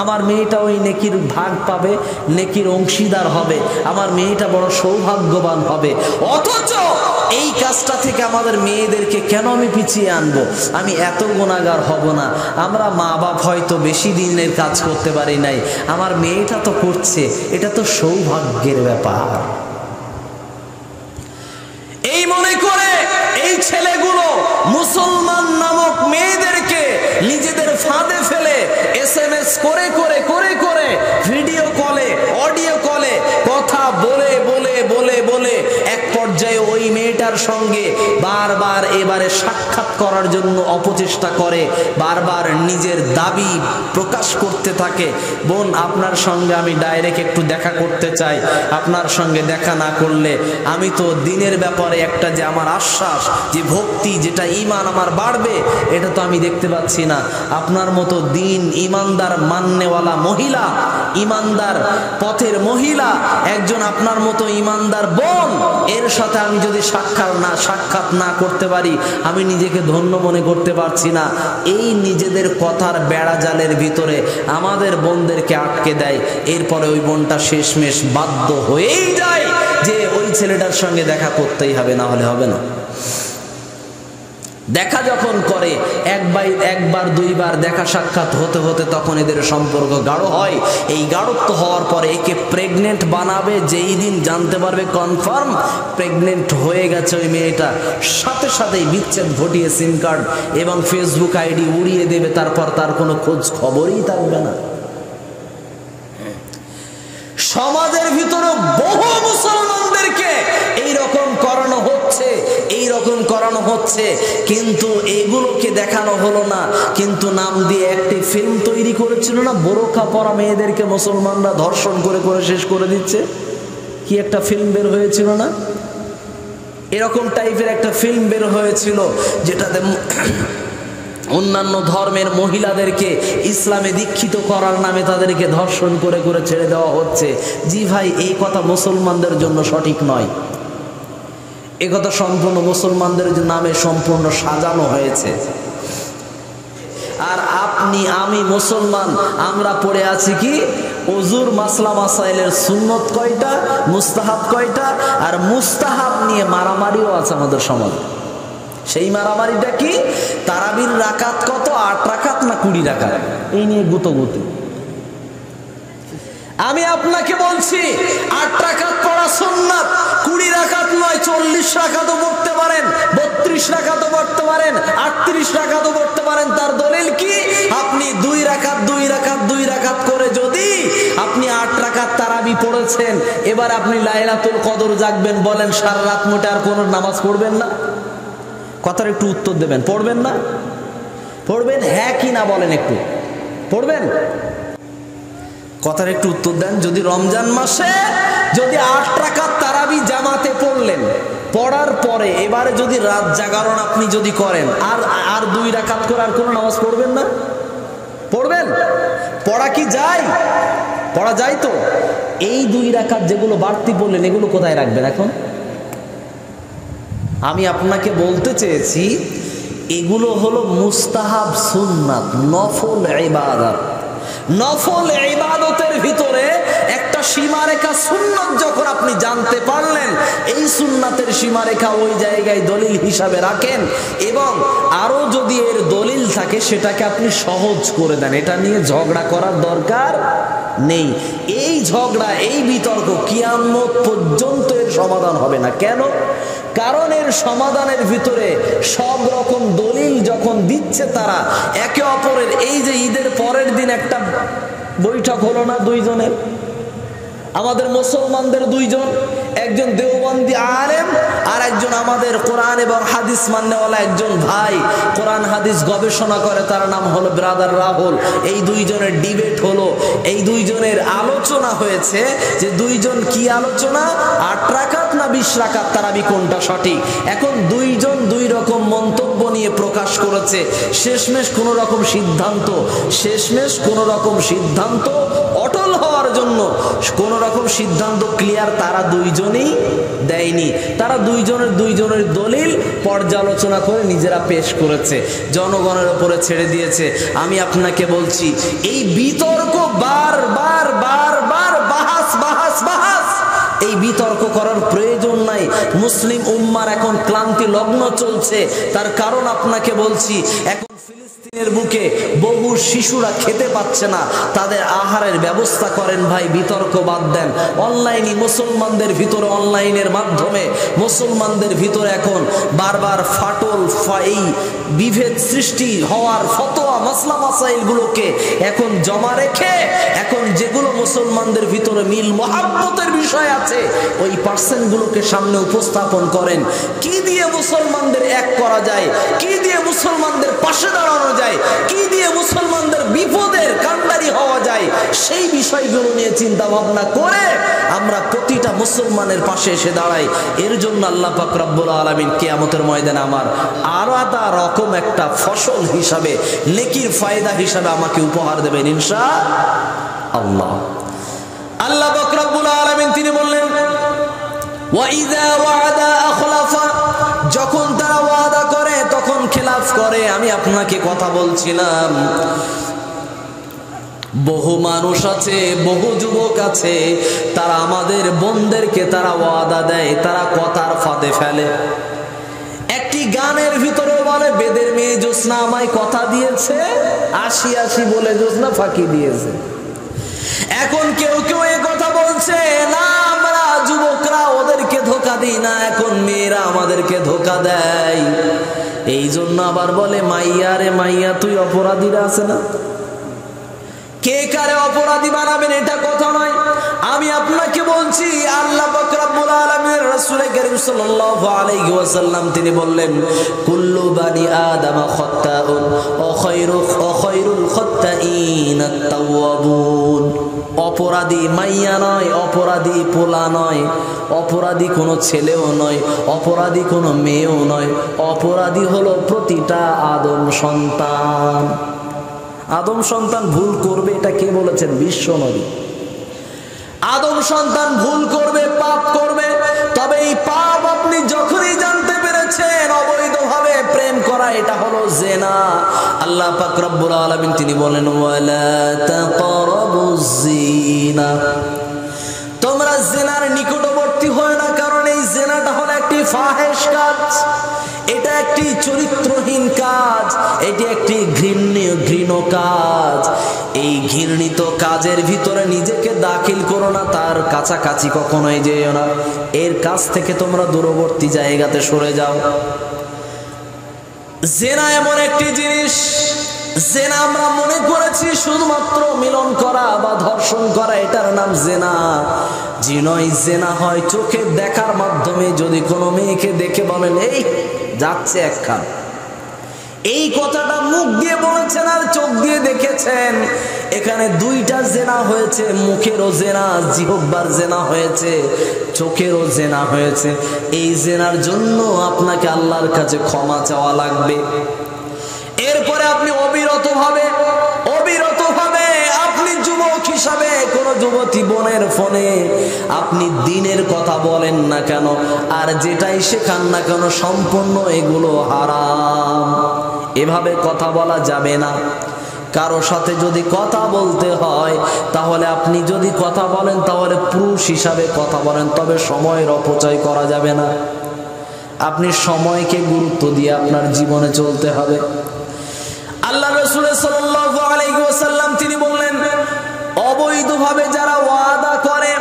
আমার মেয়েটা ওই নেকির ভাগ পাবে, নেকির অংশীদার হবে, আমার মেয়েটা বড় সৌভাগ্যবান হবে। অথচ এই কাজটা থেকে আমাদের মেয়েদেরকে কেন আমি পিছিয়ে আনবো? আমি এত গুনাহগার হব না। আমরা মা বাপ হয়তো বেশি দিনের কাজ করতে পারি নাই, আমার মেয়েটা তো করছে, এটা তো সৌভাগ্যের ব্যাপার। এই মনে করে এই ছেলেগুলো মুসলমান নামক মেয়েদেরকে নিজেদের ফাঁদে ফেলে SMS করে করে করে করে ভিডিও কলে, অডিও কলে কথা বলে বলে বলে বলে এক পর্যায়ে ওই মেয়েটার সঙ্গে বারবার এবারে সাক্ষাৎ করার জন্য অপচেষ্টা করে, বারবার নিজের দাবি প্রকাশ করতে থাকে। বোন, আপনার সঙ্গে আমি ডাইরেক্ট একটু দেখা করতে চাই, আপনার সঙ্গে দেখা না করলে আমি তো দিনের ব্যাপারে একটা যে আমার আশ্বাস, যে ভক্তি, যেটা ঈমান আমার বাড়বে, এটা তো আমি দেখতে পাচ্ছি না। আপনার মতো দিন ইমানদার মাননেওয়ালা মহিলা, ইমানদার পথের মহিলা, একজন আপনার মতো ইমানদার বোন, এর সাথে আমি যদি সাক্ষাৎ না করতে পারি, আমি নিজেকে ধন্য মনে করতে পারছি না। এই নিজেদের কথার বেড়া জালের ভিতরে আমাদের বোনদেরকে আটকে দেয়। এরপরে ওই বোনটা শেষমেশ বাধ্য হয়েই যায় যে ওই ছেলেটার সঙ্গে দেখা করতেই হবে, না হলে হবে না। দেখা যখন করে একবার দুইবার দেখা সাক্ষাৎ হতে হতে তখন এদের সম্পর্ক গাঢ় হয়। এই গাঢ়ত্ব হওয়ার পরে একে প্রেগনেন্ট বানাবে। যেই দিন জানতে পারবে কনফার্ম প্রেগনেন্ট হয়ে গেছে ওই মেয়েটা, সাথে সাথেই বিচ্ছেদ ঘটিয়ে সিম কার্ড এবং ফেসবুক আইডি উড়িয়ে দেবে। তারপর তার কোনো খোঁজ খবরই থাকবে না। সমাজের ভিতরে বহু মুসলমানদেরকে এইরকম করানো হচ্ছে, কিন্তু এগুলোকে দেখানো হলো না। কিন্তু নাম দিয়ে একটি ফিল্ম তৈরি করেছিল না, বোরখা পরা মেয়েদেরকে মুসলমানরা ধর্ষণ করে করে শেষ করে দিচ্ছে। কি একটা ফিল্ম বের হয়েছিল না? এরকম টাইপের একটা ফিল্ম বের হয়েছিল যেটাতে অন্যান্য ধর্মের মহিলাদেরকে ইসলামে দীক্ষিত করার নামে তাদেরকে ধর্ষণ করে করে ছেড়ে দেওয়া হচ্ছে। জি ভাই, এই কথা মুসলমানদের জন্য সঠিক নয়। এ কথা সম্পূর্ণ মুসলমানদের নামে সম্পূর্ণ সাজানো হয়েছে। আর আপনি, আমি মুসলমান, আমরা পড়ে আছি কি? ওযুর মাসলা মাসাইলের সুন্নত কয়টা, মুস্তাহাব কয়টা, আর মুস্তাহাব নিয়ে মারামারিও আছে আমাদের সমাজে। সেই মারামারিটা কি? তারাবির রাকাত কত, 8 রাকাত না 20 রাকাত, এই নিয়ে গুতোগুতি। আমি আপনাকে বলছি 8 রাকাত পড়া সুন্নাত, 20 রাকাত নয়, 40 রাকাতও পড়তে পারেন, 32 রাকাতও পড়তে পারেন, 38 রাকাতও পড়তে পারেন। তার দলিল কি? আপনি 2 রাকাত করে যদি আপনি 8 রাকাত তারাবি পড়েছেন, এবার আপনি লাইলাতুল কদর জাগবেন, বলেন সারা রাত মোটে আর কোনো নামাজ পড়বেন না? কথার একটু উত্তর দেবেন। পড়বেন না? পড়বেন হ্যাঁ কি না বলেন, একটু পড়বেন? কথার একটু উত্তর দেন। যদি রমজান মাসে যদি 8 রাকাত তারাবি জামাতে পড়লেন, পড়ার পরে এবারে যদি রাত জাগরণ আপনি যদি করেন, আর 2 রাকাত করে আর কোনো নামাজ পড়বেন না? পড়বেন? পড়া কি যায়? পড়া যায় তো? এই 2 রাকাত যেগুলো বাড়তি পড়লেন এগুলো কোথায় রাখবেন এখন? আমি আপনাকে বলতে চেয়েছি এগুলো হলো মুস্তাহাব সুন্নাত, নফল ইবাদত। নফল ইবাদতের ভিতরে একটা সীমারেখা সুন্নাত যখন আপনি জানতে পারলেন, এই সুন্নাতের সীমারেখা ওই জায়গায় দলিল হিসাবে রাখেন, এবং আরো যদি এর দলিল থাকে সেটাকে আপনি সহজ করে দেন। এটা নিয়ে ঝগড়া করার দরকার নেই। এই ঝগড়া, এই বিতর্ক কিয়ামত পর্যন্ত এর সমাধান হবে না। কেন? কারণ এর সমাধানের ভিতরে সব রকম দলিল যখন দিচ্ছে তারা একে অপরের, এই যে ঈদের পরের দিন একটা বৈঠক হলো না দুইজনের, আমাদের মুসলমানদের দুইজন, একজন দেওবন্দি আলেম আর একজন আমাদের কোরআন এবং হাদিস মাননেওয়ালা একজন ভাই, কোরআন হাদিস গবেষণা করে, তার নাম হলো ব্রাদার রাহুল। এই দুইজনের ডিবেট হলো, এই দুইজনের আলোচনা হয়েছে যে দুইজন কি আলোচনা, 8 রাকাত না 20 রাকাত তারাবি কোনটা সঠিক। এখন দুইজন দুই রকম মন্তব্য নিয়ে প্রকাশ করেছে। শেষমেশ কোনো রকম সিদ্ধান্ত অটল হওয়ার জন্য কোন রকম সিদ্ধান্ত ক্লিয়ার তারা দুইজনেই দেয়নি। তারা দুইজনের দলিল পর্যালোচনা করে নিজেরা পেশ করেছে, জনগণের উপরে ছেড়ে দিয়েছে। আমি আপনাকে বলছি এই বিতর্ক বারবার বাহাস, এই বিতর্ক করার প্রয়োজন নাই। মুসলিম উম্মার এখন ক্লান্তি লগ্ন চলছে। তার কারণ আপনাকে বলছি, এখন ফিলিস্তিনের বুকে বহু শিশুরা খেতে পাচ্ছে না, তাদের আহারের ব্যবস্থা করেন ভাই, বিতর্ক বাদ দেন। অনলাইনে মুসলমানদের ভিতরে, অনলাইনের মাধ্যমে মুসলমানদের ভিতরে এখন বারবার ফাটল, এই বিভেদ সৃষ্টি হওয়ার ফতোয়া, মাসলা মাসাইলগুলোকে এখন জমা রেখে এখন যেগুলো মুসলমানদের ভিতরে মিল মহাব্বতের বিষয় আছে ওই পার্সেন্টগুলোকে সামনে উপস্থাপন করেন। কি দিয়ে মুসলমানদের এক করা যায়, কি দিয়ে মুসলমানদের পাশে দাঁড়ানো যায়, কি দিয়ে মুসলমানদের বিপদের কান্ডারি হওয়া যায়, সেই বিষয়গুলো নিয়ে চিন্তা ভাবনা করে আমরা প্রতিটা মুসলমানের পাশে এসে দাঁড়াই। এর জন্য আল্লাহ পাক রব্বুল আলামিন কিয়ামতের ময়দানে আমার আলাদা রকম একটা ফসল হিসাবে, নেকির ফায়দা হিসাবে আমাকে উপহার দেবেন ইনশাআল্লাহ। আল্লাহ পাক রব্বুল আলামিন তিনি বললেন, ওয়াইদা ওয়াদা আখলাফা, যখন তারা ওয়াদা করে তখন খেলাফ করে। আমি আপনাকে কথা বলছিলাম, বহু মানুষ আছে, বহু যুবক আছে, তারা আমাদের বোনদেরকে তারা ওয়াদা দেয়, তারা কথার ফাঁদে ফেলে। একটি গানের ভিতরে বলে, বেদের মেয়ে জ্যোৎস্না আমায় কথা দিয়েছে, 80 বলে জ্যোৎস্না ফাঁকি দিয়েছে। এখন কেউ এ কথা বলছে না, আমরা যুবকরা ওদেরকে ধোকা দিই না, এখন মেয়েরা আমাদেরকে ধোকা দেয়। এই জন্য আবার বলে, মাইয়া রে মাইয়া তুই অপরাধীরা আছে না, কে কারে অপরাধী বানাবেন এটা কথা নয়। আমি আপনাকে বলছি, আল্লাহ পাক রব্বুল আলামিন রাসূল কারীম সাল্লাল্লাহু আলাইহি ওয়াসাল্লাম তিনি বললেন, কুল্লু বানি আদম খাত্তাউন ওয়া খায়রুল খাত্তাইন আত-তাওয়াবুন। অপরাধী মাইয়া নয়, অপরাধী পোলা নয়, অপরাধী কোনো ছেলেও নয়, অপরাধী কোনো মেয়েও নয়, অপরাধী হলো প্রতিটা আদম সন্তান। আদম সন্তান ভুল করবে, এটা কে বলেছেন? বিশ্ব নবী। আদম সন্তান ভুল করবে, পাপ করবে, তবে এই পাপ আপনি যখনই জানতে পেরেছেন অবৈধভাবে প্রেম করা, এটা হলো জিনা। আল্লাহ পাক রব্বুল আলামিন তিনি বলেন, ওয়ালা তাকরাবুজ জিনা, তোমরা জিনার নিকটবর্তী হয় না, কারণ এই জিনাটা হলো একটি ফাহিশ কাজ, এটা একটি চরিত্রহীন কাজ, এটি একটি ঘৃণ্য কাজ। এই ঘৃণিত কাজের ভিতরে নিজেকে দাখিল করো না, তার কাছাকাছি কখনোই যেও না, এর কাছ থেকে তোমরা দূরবর্তী জায়গাতে সরে যাও। জিনা এমন একটি জিনিস, জিনা আমরা মনে করেছি শুধুমাত্র মিলন করা বা ধর্ষণ করা, এটার নাম জিনা। জিনা হয় চোখে দেখার মাধ্যমে। যদি কোনো মেয়েকে দেখে বলেন এই যাচ্ছে একখান, এই কথাটা মুখ দিয়ে বলেছেন আর চোখ দিয়ে দেখেছেন, এখানে দুইটা জেনা হয়েছে, মুখেরও জেনা, জিহ্বার জেনা হয়েছে, চোখেরও জেনা হয়েছে। এই জেনার জন্য আপনাকে আল্লাহর কাছে ক্ষমা চাওয়া লাগবে। এরপরে আপনি অবিরতভাবে আপনি যুবক হিসাবে কোন যুবতী বোনের ফোনে আপনি দিনের কথা বলেন না কেন, আর যেটাই শেখান না কেন, সম্পূর্ণ এগুলো হারাম। এভাবে কথা বলা যাবে না। কারো সাথে যদি কথা বলতে হয়, তাহলে আপনি যদি কথা বলেন তাহলে পুরুষ হিসাবে কথা বলেন, তবে সময়ের অপচয় করা যাবে না। আপনি সময়কে গুরুত্ব দিয়ে আপনার জীবনে চলতে হবে। আল্লাহ রাসূল সাল্লাল্লাহু আলাইহি ওয়াসাল্লাম তিনি বললেন, অবৈধভাবে যারা ওয়াদা করে,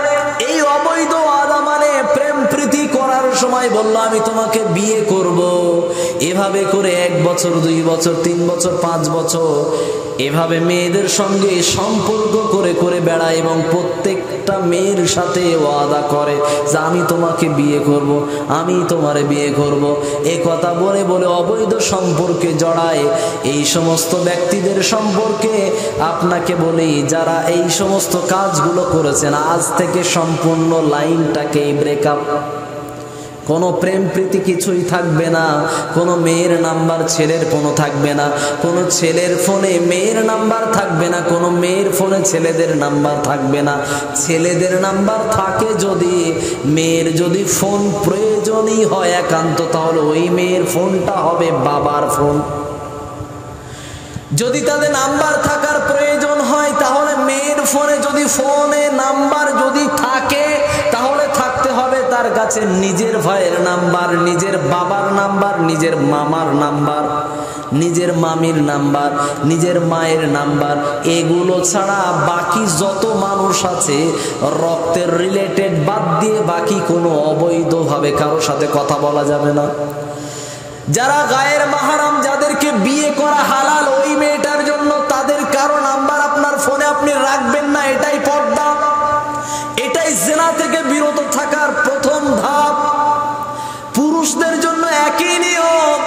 এই অবৈধ ওয়াদা মানে প্রেম প্রীতি করার সময় বলল আমি তোমাকে বিয়ে করব, এভাবে করে 1 বছর 2 বছর 3 বছর 5 বছর এভাবে মেয়েদের সঙ্গে সম্পর্ক করে করে বেড়ায় এবং প্রত্যেকটা মেয়ের সাথে ওয়াদা করে যে আমি তোমাকে বিয়ে করব, আমি তোমারে বিয়ে করব, এ কথা বলে বলে অবৈধ সম্পর্কে জড়ায়। এই সমস্ত ব্যক্তিদের সম্পর্কে আপনাকে বলি, যারা এই সমস্ত কাজগুলো করেছেন, আজ থেকে সম্পূর্ণ লাইনটাকেই ব্রেকআপ। কোনো প্রেম প্রীতি কিছুই থাকবে না, কোনো মেয়ের নাম্বার ছেলের ফোনও থাকবে না, কোনো ছেলের ফোনে মেয়ের নাম্বার থাকবে না, কোনো মেয়ের ফোনে ছেলেদের নাম্বার থাকবে না। ছেলেদের নাম্বার থাকে যদি, মেয়ের যদি ফোন প্রয়োজনই হয় একান্ত, তাহলে ওই মেয়ের ফোনটা হবে বাবার ফোন। যদি তাদের নাম্বার থাকার প্রয়োজন হয়, তাহলে মেয়ের ফোনে যদি ফোনে নাম্বার যদি থাকে, তাহলে থাকতে হবে তার কাছে নিজের ভাইয়ের নাম্বার, নিজের বাবার নাম্বার, নিজের মামার নাম্বার, নিজের মামির নাম্বার, নিজের মায়ের নাম্বার। এগুলো ছাড়া বাকি যত মানুষ আছে রক্তের রিলেটেড বাদ দিয়ে বাকি কোনো অবৈধভাবে কারোর সাথে কথা বলা যাবে না। যারা গায়ের মাহরাম, যাদেরকে বিয়ে করা হালাল, ওই মেয়েটার জন্য তাদের কারো নাম্বার আপনার ফোনে আপনি রাখবেন না। এটাই পর্দা, এটাই জিনা থেকে বিরত থাকার প্রথম ধাপ। পুরুষদের জন্য একই নিয়ম,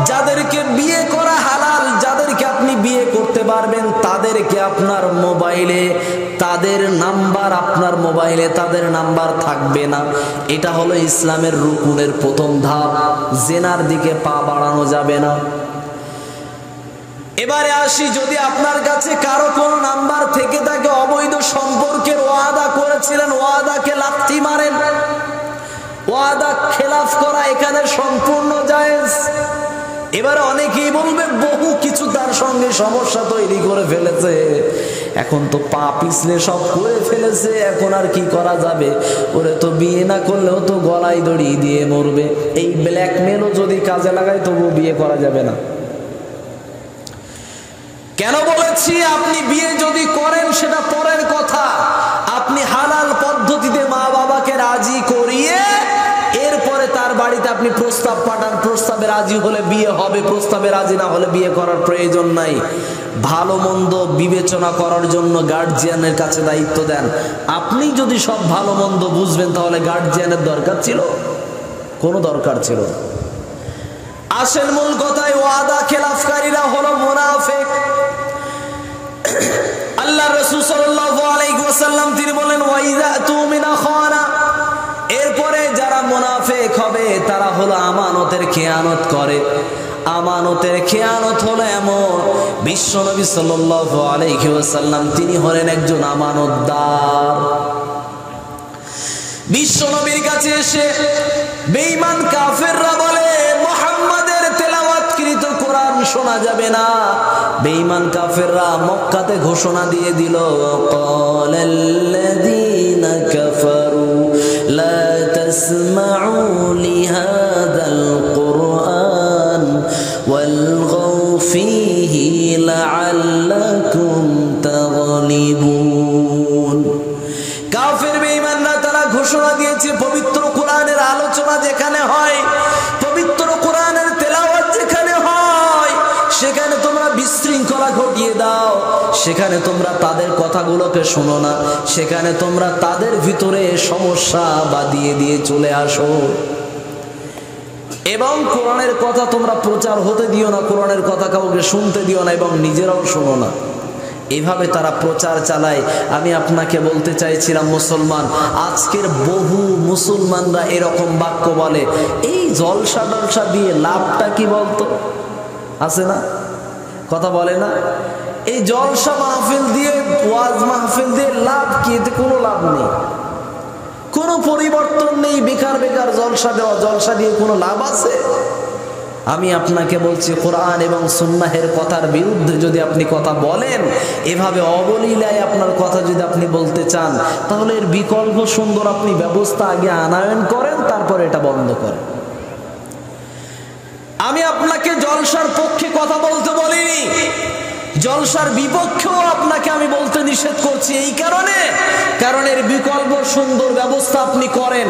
যাদেরকে বিয়ে করা হালাল, যাদেরকে আপনি বিয়ে করতে পারবেন, তাদেরকে আপনার মোবাইলে তাদের নাম্বার, আপনার মোবাইলে তাদের নাম্বার থাকবে না। এটা হলো ইসলামের রুকুনের প্রথম ধাপ। জিনার দিকে পা বাড়ানো যাবে না। এবারে আসি, যদি আপনার কাছে কারো কোনো নাম্বার থেকে থাকে, অবৈধ সম্পর্কের ওয়াদা করেছিলেন, ওয়াদাকে লাথি মারেন। ওয়াদা খেলাফ করা এখানে সম্পূর্ণ জায়েজ। এবারে অনেকেই বলবে বহু কিছু তার সঙ্গে সমস্যা তৈরি করে ফেলেছে, এখন তো পা পিছলে সব করে ফেলেছে, এখন আর কি করা যাবে, ওরে তো বিয়ে না করলেও তো গলায় দড়ি দিয়ে মরবে। এই ব্ল্যাকমেলও যদি কাজে লাগায় তবু বিয়ে করা যাবে না। কেন বলেছি, আপনি বিয়ে যদি করেন সেটা পরের কথা, আপনি হালাল পদ্ধতিতে মা বাবাকে রাজি করিয়ে এরপরে তার বাড়িতে আপনি প্রস্তাব পাঠান। প্রস্তাবে রাজি হলে বিয়ে হবে, প্রস্তাবে রাজি না হলে বিয়ে করার প্রয়োজন নাই। ভালো মন্দ বিবেচনা করার জন্য গার্জিয়ানের কাছে দায়িত্ব দেন। আপনি যদি সব ভালো মন্দ বুঝবেন, তাহলে গার্জিয়ানের দরকার ছিল? কোনো দরকার ছিল না। আসল মূল কথায়, ওয়াদা খেলাফকারীরা হলো মুনাফিক। আল্লাহ রাসূল সাল্লাল্লাহু আলাইহি ওয়াসাল্লাম তিনি বলেন, ওয়াইদা তুমিনা খানা। এরপরে যারা মুনাফিক হবে তারা হলো আমানতের খেয়ানত করে। আমানতের খেয়ানত হলো এমন, বিশ্বনবী সাল্লাল্লাহু আলাইহি ওয়াসাল্লাম তিনি হলেন একজন আমানতদার। বিশ্বনবীর কাছে এসে বেঈমান কাফেররা বলে, মুহাম্মাদের তেলাওয়াতকৃত কোরআন শোনা যাবে না। বেঈমান কাফেররা মক্কাতে ঘোষণা দিয়ে দিল, ক্বালাল্লাযীনা কাফারু লা তাসমাউ লিহাযাল কুরআন ওয়ালগাউ ফীহি লাআল্লাকুম তাগলিবুন। কাফের বেঈমানরা তারা ঘোষণা দিয়েছে, পবিত্র কোরআনের আলোচনা যেখানে হয়, পবিত্র কোরআনের তেলাওয়াত যেখানে হয়, সেখানে তোমরা বিশৃঙ্খলা ঘটিয়ে দাও, সেখানে তোমরা তাদের কথাগুলোকে শোনো না, সেখানে তোমরা তাদের ভিতরে সমস্যা বাঁধিয়ে দিয়ে চলে আসো। এবং কোরআনের কথা তোমরা প্রচার হতে দিও না, কোরআনের কথা কাউকে শুনতে দিও না এবং নিজেরাও শোনো না। এইভাবে তারা প্রচার চালায়। আমি আপনাকে বলতে চাইছিলাম মুসলমান, আজকের বহু মুসলমানরা এরকম বাক্য বলে, এই জলসা টলসা দিয়ে লাভটা কি বলতো? আছে না কথা বলে না? এই জলসা মাহফিল দিয়ে, ওয়াজ মাহফিল দিয়ে লাভ কি? এতে কোনো লাভ নেই, কোনো পরিবর্তন নেই। বেকার বেকার জলসা দেওয়া, জলসা দিয়ে কোনো লাভ আছে? আমি আপনাকে বলছি, কোরআন এবং সুন্নাহের কথার বিরুদ্ধে যদি আপনি কথা বলেন, এভাবে অবলীলায় আপনার কথা যদি আপনি বলতে চান, তাহলে এর বিকল্প সুন্দর আপনি ব্যবস্থা আগে আনয়ন করেন, তারপর এটা বন্ধ করেন। আমি আপনাকে জলসার পক্ষে কথা বলতে বলিনি, জলসার বিপক্ষেও আপনাকে আমি বলতে নিষেধ করছি। এই কারণে, কারণ এর বিকল্প সুন্দর ব্যবস্থা আপনি করেন,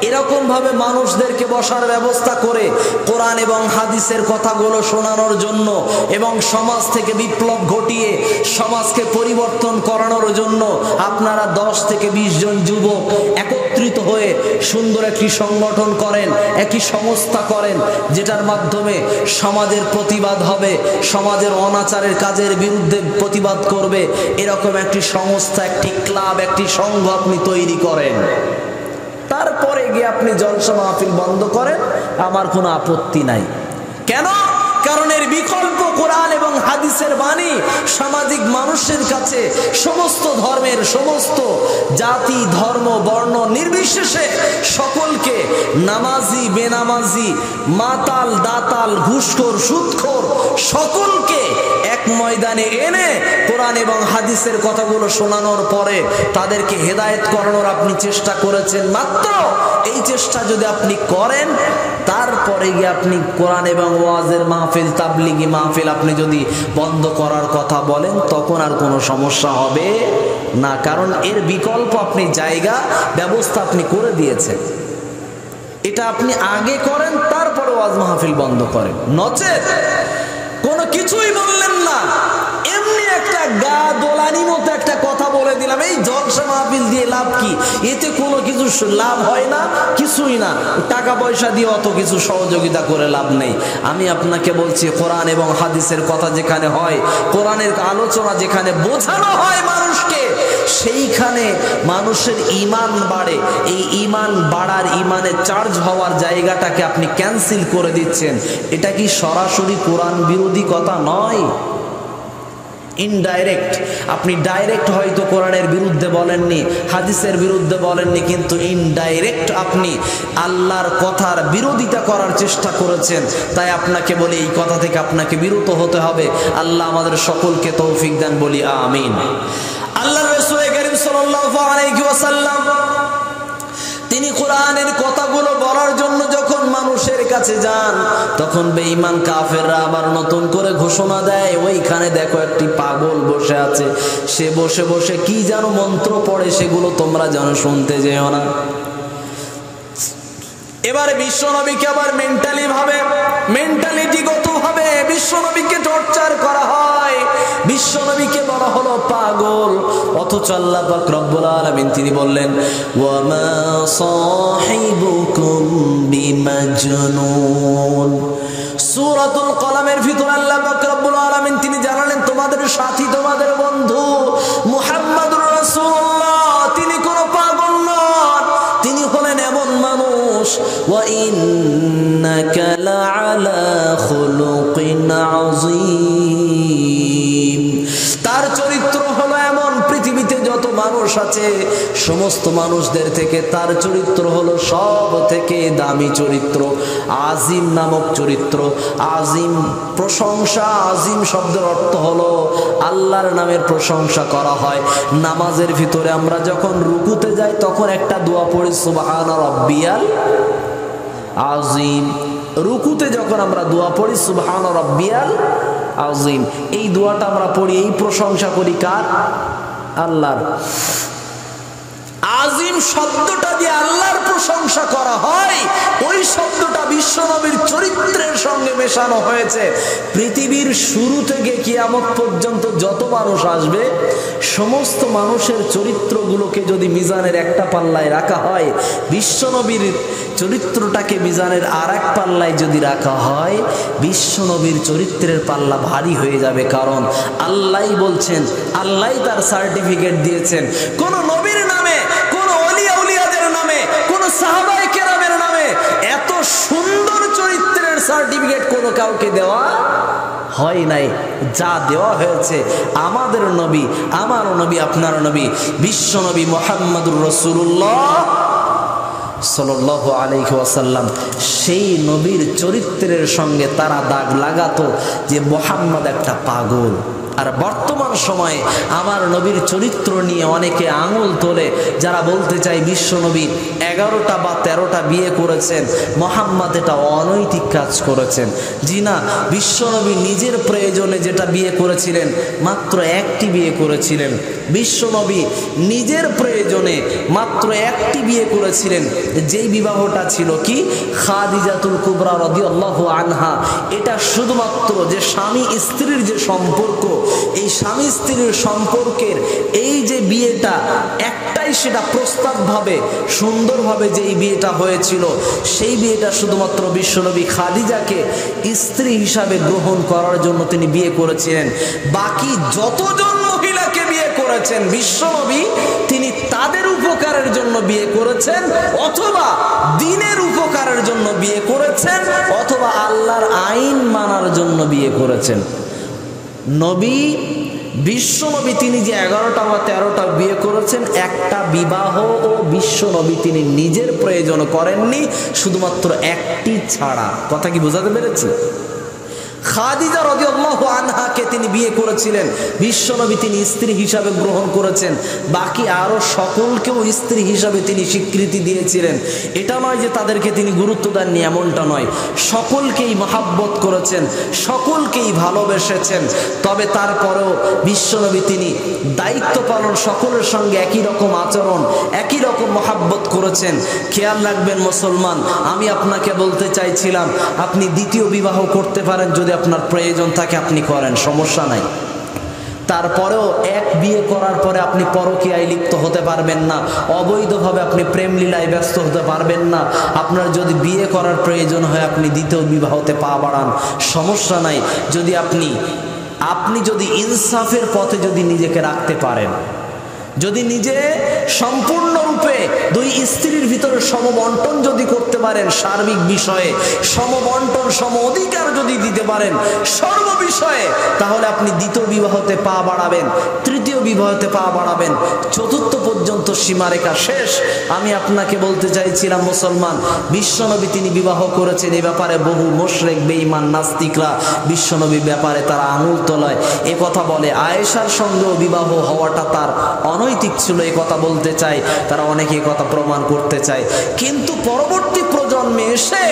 এরকম ভাবে মানুষদেরকে বসার ব্যবস্থা করে কোরআন এবং হাদিসের কথাগুলো শোনানোর জন্য এবং সমাজ থেকে বিপ্লব ঘটিয়ে সমাজকে পরিবর্তন করানোর জন্য আপনারা 10 থেকে 20 জন যুবক একত্রিত হয়ে সুন্দর একটি সংগঠন করেন, একটি সংস্থা করেন, যেটার মাধ্যমে সমাজের প্রতিবাদ হবে, সমাজের অনাচারের কাজের বিরুদ্ধে প্রতিবাদ করবে। এরকম একটি সংস্থা, একটি ক্লাব, একটি সংঘ আপনি তৈরি করেন, তারপরে গিয়ে আপনি জলসা মাহফিল বন্ধ করেন, আমার কোনো আপত্তি নাই। কেন? কারণ এর বিকল্প কোরআন এবং হাদিসের বাণী সামাজিক মানুষের কাছে, সমস্ত ধর্মের, সমস্ত জাতি ধর্ম বর্ণ নির্বিশেষে সকলকে, নামাজি বেনামাজি, মাতাল দাতাল ঘুষখোর সুদখোর, সকলকে এক ময়দানে এনে কোরআন এবং হাদিসের কথাগুলো শোনানোর পরে তাদেরকে হেদায়েত করানোর আপনি চেষ্টা করেছেন। মাত্র এই চেষ্টা যদি আপনি করেন, তারপরে গিয়ে আপনি কোরআন এবং ওয়াজের মাহফিল, তাবলিগি মাহফিল আপনি যদি বন্ধ করার কথা বলেন, তখন আর কোনো সমস্যা হবে না। কারণ এর বিকল্প আপনি জায়গা ব্যবস্থা আপনি করে দিয়েছেন। এটা আপনি আগে করেন, তারপরে ওয়াজ মাহফিল বন্ধ করেন। নচেত কোনো কিছুই বললেন না, এমনি একটা গা দোলানি মতো একটা কথা বলে দিলাম, এই জলসা মাহফিল দিয়ে লাভ কি? এতে কোনো কিছু লাভ হয় না, কিছুই না। টাকা পয়সা দিয়ে অত কিছু সহযোগিতা করে লাভ নেই। আমি আপনাকে বলছি, কোরআন এবং হাদিসের কথা যেখানে হয়, কোরআনের আলোচনা যেখানে বোঝানো হয় মানুষকে, সেইখানে মানুষের ঈমান বাড়ে। এই ঈমান বাড়ার, ঈমানের চার্জ হওয়ার জায়গাটাকে আপনি ক্যান্সেল করে দিচ্ছেন। এটা কি সরাসরি কোরআন বিরোধী কথা নয়? ইনডাইরেক্ট, আপনি ডাইরেক্ট হয়তো কোরআনের বিরুদ্ধে বলেননি, হাদিসের বিরুদ্ধে বলেননি, কিন্তু ইনডাইরেক্ট আপনি আল্লাহর কথার বিরোধিতা করার চেষ্টা করেছেন। তাই আপনাকে বলি, এই কথা থেকে আপনাকে বিরত হতে হবে। আল্লাহ আমাদের সকলকে তৌফিক দেন, বলি আমিন। আল্লাহর রাসূল কারীম সাল্লাল্লাহু আলাইহি ওয়াসাল্লাম তিনি কোরআনের কথাগুলো বলার জন্য যখন মানুষের কাছে যান, তখন বেঈমান কাফেররা আবার নতুন করে ঘোষণা দেয়, ওইখানে দেখো একটি পাগল বসে আছে, সে বসে বসে কি যেন মন্ত্র পড়ে, সেগুলো তোমরা যেন শুনতে যেও না। এবারে বিশ্বনবীকে আবার মেন্টালিটিগত ভাবে বিশ্বনবীকে টর্চার করা হয়, বিশ্বনবীকে বলা হলো পাগল। অথচ আল্লাহ পাক রব্বুল আলামিন তিনি বললেন, ওয়া মা সাহিবুকুম বিমাজনুন। সূরাতুল কলামের ভিতর আল্লাহ পাক রব্বুল আলামিন তিনি জানালেন, তোমাদের সাথী, তোমাদের বন্ধু মুহাম্মদুর রাসূলুল্লাহ তিনি কোনো পাগল নন, তিনি হলেন এমন মানুষ। ওয়া ইন্নাকা লাআলা খুলুকিন আযীম, তার চরিত্র হলো এমন, পৃথিবীতে যত মানুষ আছে সমস্ত মানুষদের থেকে তার চরিত্র হলো সব থেকে দামি চরিত্র, আজিম নামক চরিত্র। আজিম প্রশংসা, আজিম শব্দের অর্থ হলো আল্লাহর নামের প্রশংসা করা হয়। নামাজের ভিতরে আমরা যখন রুকুতে যাই, তখন একটা দোয়া পড়ি, সুবহানা রাব্বিয়াল আজিম। রুকুতে যখন আমরা দোয়া পড়ি, সুবহানা রাব্বিয়াল আজিম, এই দোয়াটা আমরা পড়ি, এই প্রশংসা করি কার? আল্লাহর। আজিম আলিম শব্দটা দিয়ে আল্লাহর প্রশংসা করা হয়, ওই শব্দটা বিশ্বনবীর চরিত্রের সঙ্গে মেশানো হয়েছে। পৃথিবীর শুরু থেকে কিয়ামত পর্যন্ত যত মানুষ আসবে, সমস্ত মানুষের চরিত্রগুলোকে যদি মিজানের একটা পাল্লায় রাখা হয়, বিশ্বনবীর চরিত্রটাকে মিজানের আর এক পাল্লায় যদি রাখা হয়, বিশ্বনবীর চরিত্রের পাল্লা ভারী হয়ে যাবে। কারণ আল্লাহই বলছেন, আল্লাহই তার সার্টিফিকেট দিয়েছেন, কোন নবীর নামে, কোন ওলিয়া উলিয়াদের নামে, কোন সাহাবায়ে কেরামের নামে এত সুন্দর চরিত্রের সার্টিফিকেট কোনো কাউকে দেওয়া হয় নাই। যা দেওয়া হয়েছে আমাদের নবী, আমার নবী, আপনার নবী, বিশ্ব নবী মুহাম্মদুর রাসূলুল্লাহ সাল্লাল্লাহু আলাইহি ওয়াসাল্লাম, সেই নবীর চরিত্রের সঙ্গে তারা দাগ লাগাতো যে মুহাম্মদ একটা পাগল। আর বর্তমান সময়ে আমার নবীর চরিত্র নিয়ে অনেকে আঙুল তোলে, যারা বলতে চায় বিশ্বনবী 11টা বা 13টা বিয়ে করেছেন, মুহাম্মদ এটা অনৈতিক কাজ করেছেন। জি না, বিশ্বনবী নিজের প্রয়োজনে যেটা বিয়ে করেছিলেন মাত্র একটি বিয়ে করেছিলেন। বিশ্বনবী নিজের প্রয়োজনে মাত্র একটি বিয়ে করেছিলেন, যেই বিবাহটা ছিল কি খাদিজাতুল কুবরা রাদিয়াল্লাহু আনহা। এটা শুধুমাত্র যে স্বামী স্ত্রীর যে সম্পর্ক, এই স্বামী স্ত্রীর সম্পর্কের এই যে বিয়েটা একটাই, সেটা প্রস্তাবভাবে সুন্দরভাবে যেই বিয়েটা হয়েছিল, সেই বিয়েটা শুধুমাত্র বিশ্বনবী খাদিজাকে স্ত্রী হিসাবে গ্রহণ করার জন্য তিনি বিয়ে করেছিলেন। বাকি যতজন মহিলাকে বিয়ে করেছেন বিশ্বনবী, তিনি তাদের উপকারের জন্য বিয়ে করেছেন, অথবা দ্বীনের উপকারের জন্য বিয়ে করেছেন, অথবা আল্লাহর আইন মানার জন্য বিয়ে করেছেন। নবী বিশ্বনবী তিনি যে 11টা বা 13টা বিয়ে করেছেন, একটা বিবাহ ও বিশ্বনবী তিনি নিজের প্রয়োজন করেননি, শুধুমাত্র একটি ছাড়া। কথা কি বোঝাতে পেরেছি? খাদিজা রাদিয়াল্লাহু আনহাকে তিনি বিয়ে করেছিলেন, বিশ্বনবী তিনি স্ত্রী হিসাবে গ্রহণ করেছেন। বাকি আরো সকলকেও স্ত্রী হিসাবে তিনি স্বীকৃতি দিয়েছিলেন। এটা নয় যে তাদেরকে তিনি গুরুত্ব দেননি, এমনটা নয়। সকলকেই মহাব্বত করেছেন, সকলকেই ভালোবেসেছেন। তবে তারপরেও বিশ্বনবী তিনি দায়িত্ব পালন, সকলের সঙ্গে একই রকম আচরণ, একই রকম মহাব্বত করেছেন। খেয়াল রাখবেন মুসলমান, আমি আপনাকে বলতে চাইছিলাম আপনি দ্বিতীয় বিবাহ করতে পারেন, যদি আপনার প্রয়োজন থাকে আপনি করেন, সমস্যা নাই। তারপরেও এক বিয়ে করার পরে আপনি পরকীয়ায় লিপ্ত হতে পারবেন না, অবৈধভাবে আপনি প্রেম লীলায় ব্যস্ত হতে পারবেন না। আপনার যদি বিয়ে করার প্রয়োজন হয় আপনি দ্বিতীয় বিবাহতে পা বাড়ান, সমস্যা নাই। যদি আপনি যদি ইনসাফের পথে যদি নিজেকে রাখতে পারেন, যদি নিজে সম্পূর্ণরূপে দুই স্ত্রীর ভিতরে সমবন্টন যদি করতে পারেন, সার্বিক বিষয়ে সমবন্টন, সম অধিকার যদি দিতে পারেন সর্ব বিষয়ে, তাহলে আপনি দ্বিতীয় বিবাহতে পা বাড়াবেন, তৃতীয় বিবাহতে পা বাড়াবেন, চতুর্থ পর্যন্ত সীমারেখা শেষ। আমি আপনাকে বলতে চাইছিলাম মুসলমান, বিশ্বনবী তিনি বিবাহ করেছেন, এ ব্যাপারে বহু মুশরিক বেঈমান নাস্তিকরা বিশ্বনবীর ব্যাপারে তারা আঙুল তোলায়, এ কথা বলে আয়েশার সঙ্গেও বিবাহ হওয়াটা তার অনৈতিক ছিল, এ কথা বলতে চায় তারা, অনেকে কথা প্রমাণ করতে চায়। কিন্তু পরবর্তী প্রজন্মে এসে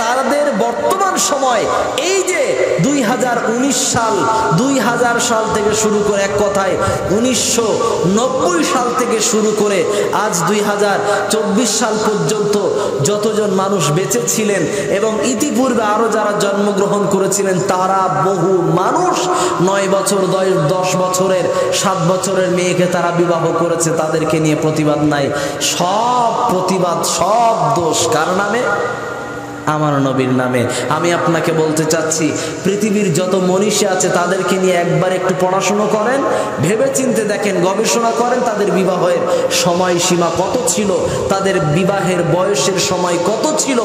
তাদের বর্তমান সময় এই যে 2019 সাল, 2000 সাল থেকে শুরু করে, এক কথায় 1990 সাল থেকে শুরু করে আজ 2024 সাল পর্যন্ত যতজন মানুষ বেঁচে ছিলেন এবং ইতিপূর্বে আরো যারা জন্মগ্রহণ করেছিলেন, তারা বহু মানুষ 9 বছর 10 বছরের 7 বছরের মেয়েকে তারা বিবাহ করেছে, তাদেরকে নিয়ে প্রতিবাদ নাই। সব প্রতিবাদ, সব দোষ কার নামে? আমার নবীর নামে। আমি আপনাকে বলতে চাচ্ছি, পৃথিবীর যত মনীষী আছে তাদেরকে নিয়ে একবার একটু পড়াশুনো করেন, ভেবে চিন্তে দেখেন, গবেষণা করেন তাদের বিবাহের সময়সীমা কত ছিল, তাদের বিবাহের বয়সের সময় কত ছিল।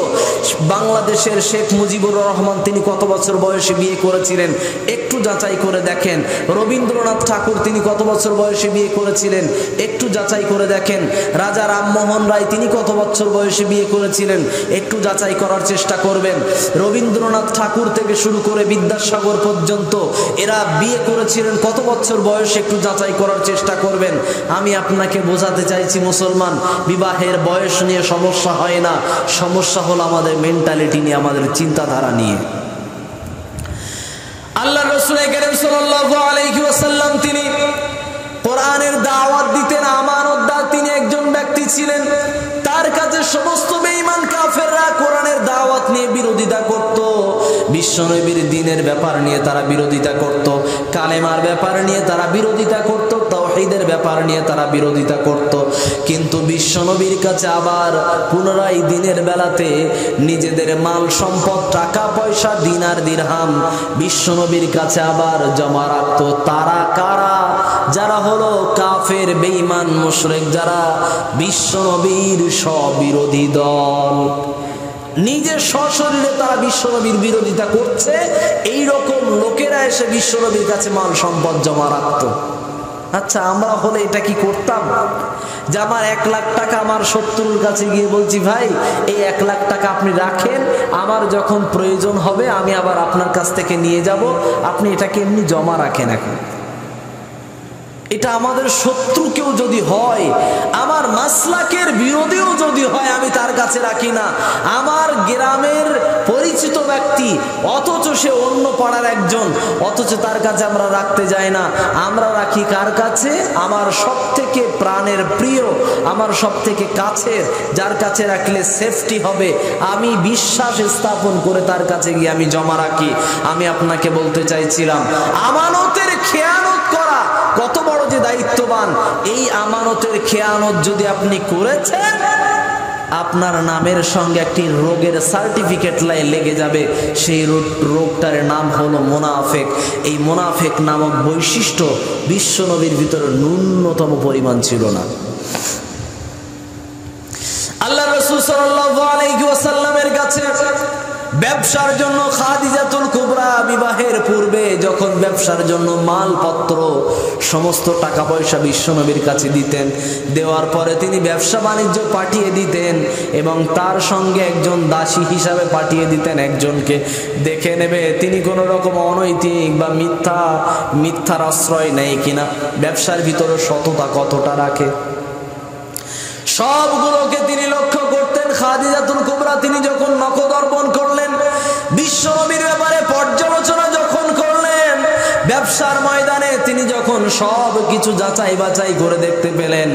বাংলাদেশের শেখ মুজিবুর রহমান তিনি কত বছর বয়সে বিয়ে করেছিলেন একটু যাচাই করে দেখেন। রবীন্দ্রনাথ ঠাকুর তিনি কত বছর বয়সে বিয়ে করেছিলেন একটু যাচাই করে দেখেন। রাজা রামমোহন রায় তিনি কত বছর বয়সে বিয়ে করেছিলেন একটু যাচাই করার চেষ্টা করবেন। রবীন্দ্রনাথ ঠাকুর থেকে শুরু করে বিদ্যাসাগর পর্যন্ত এরা বিয়ে করেছিলেন কত বছর বয়সে একটু যাচাই করার চেষ্টা করবেন। আমি আপনাকে বোঝাতে চাইছি মুসলমান, বিবাহের বয়স নিয়ে সমস্যা হয় না, সমস্যা হলো আমাদের মেন্টালিটি নিয়ে, আমাদের চিন্তাধারা নিয়ে। আল্লাহ রাসূল কারীম সাল্লাল্লাহু আলাইহি ওয়াসাল্লাম তিনি কোরআনের দাওয়াত দিতেন, আমানতদার তিনি একজন ব্যক্তি ছিলেন। বিশ্বনবীর দ্বীনের ব্যাপার নিয়ে তারা বিরোধিতা করত, কালেমার ব্যাপার নিয়ে তারা বিরোধিতা করত, তাওহীদের ব্যাপার নিয়ে তারা বিরোধিতা করত। কিন্তু বিশ্বনবীর কাছে আবার পুনরায় দ্বীনের বেলাতে নিজেদের মাল সম্পদ, টাকা পয়সা, দিনার দিরহাম বিশ্বনবীর কাছে আবার জমা রাখত। তারা কারা? যারা হলো কাফের, বেঈমান, মুশরিক, যারা বিশ্বনবীর স্ববিরোধী দল। নিজের সশরীরে তারা বিশ্বনবীর বিরোধিতা করছে, এই রকম লোকেরা এসে বিশ্বনবীর কাছে মাল সম্পদ জমা রাখত। আচ্ছা, আমরা হলে এটা কি করতাম? যে আমার 1 লাখ টাকা আমার শত্রুর কাছে গিয়ে বলছি, ভাই এই 1 লাখ টাকা আপনি রাখেন, আমার যখন প্রয়োজন হবে আমি আবার আপনার কাছ থেকে নিয়ে যাব, আপনি এটাকে এমনি জমা রাখেন। এখন এটা আমাদের শত্রু কেউ যদি হয়, আমার মাসলাকের বিরোধীও যদি হয়, আমি তার কাছে রাখি না। আমার গ্রামের পরিচিত ব্যক্তি, অথচ সে অন্য পাড়ার একজন, অথচ তার কাছে আমরা রাখতে যাই না। আমরা রাখি কার কাছে? আমার সব থেকে প্রাণের প্রিয়, আমার সব থেকে কাছের, যার কাছে রাখলে সেফটি হবে, আমি বিশ্বাস স্থাপন করে তার কাছে গিয়ে আমি জমা রাখি। আমি আপনাকে বলতে চাইছিলাম, আমানতের খেয়ানত করা কত বড় যে দায়িত্ববান। এই আমানতের খেয়ানত যদি আপনি করেছেন, আপনার নামের সঙ্গে একটি রোগের সার্টিফিকেট লেগে যাবে। সেই রোগটার নাম হলো মুনাফিক। এই মুনাফিক নামক বৈশিষ্ট্য বিশ্বনবীর ভিতরে ন্যূনতম পরিমাণ ছিল না। আল্লাহ রাসূল সাল্লাল্লাহু আলাইহি ওয়াসাল্লামের কাছে ব্যবসার জন্য খাদিজাতুল কুবরা বিবাহের পূর্বে যখন ব্যবসার জন্য মালপত্র, সমস্ত টাকা পয়সা বিশ্বনবীর কাছে দিতেন, দেওয়ার পরে তিনি ব্যবসা বাণিজ্য পাঠিয়ে দিতেন এবং তার সঙ্গে একজন দাসী হিসাবে পাঠিয়ে দিতেন, একজনকে দেখে নেবে তিনি কোনো রকম অনৈতিক বা মিথ্যার আশ্রয় নেয় কিনা, ব্যবসার ভিতরে সততা কতটা রাখে, সবগুলোকে তিনি লক্ষ্য করতেন। খাদিজাতুল কুবরা তিনি যখন নখদ অর্পণ করলেন, বিশ্বনবীর ব্যাপারে পর্যালোচনা যখন করলেন, ব্যবসার ময়দানে তিনি যখন সব কিছু যাচাই বাছাই করে দেখতে পেলেন,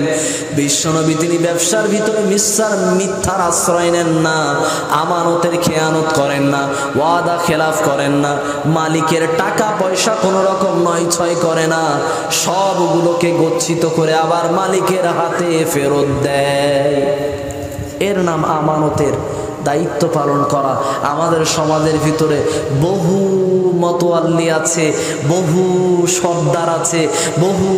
বিশ্বনবী তিনি ব্যবসার ভিতরে মিথ্যার আশ্রয় নেন না, আমানতের খেয়ানত করেন না, ওয়াদা খেলাফ করেন না, মালিকের টাকা পয়সা কোনো রকম নয় ছয় করে না, সবগুলোকে গচ্ছিত করে আবার মালিকের হাতে ফেরত দেয়। এর নাম আমানতের দায়িত্ব পালন করা। আমাদের সমাজের ভিতরে বহু মতোয়াল্লি আছে, বহু সর্দার আছে, বহু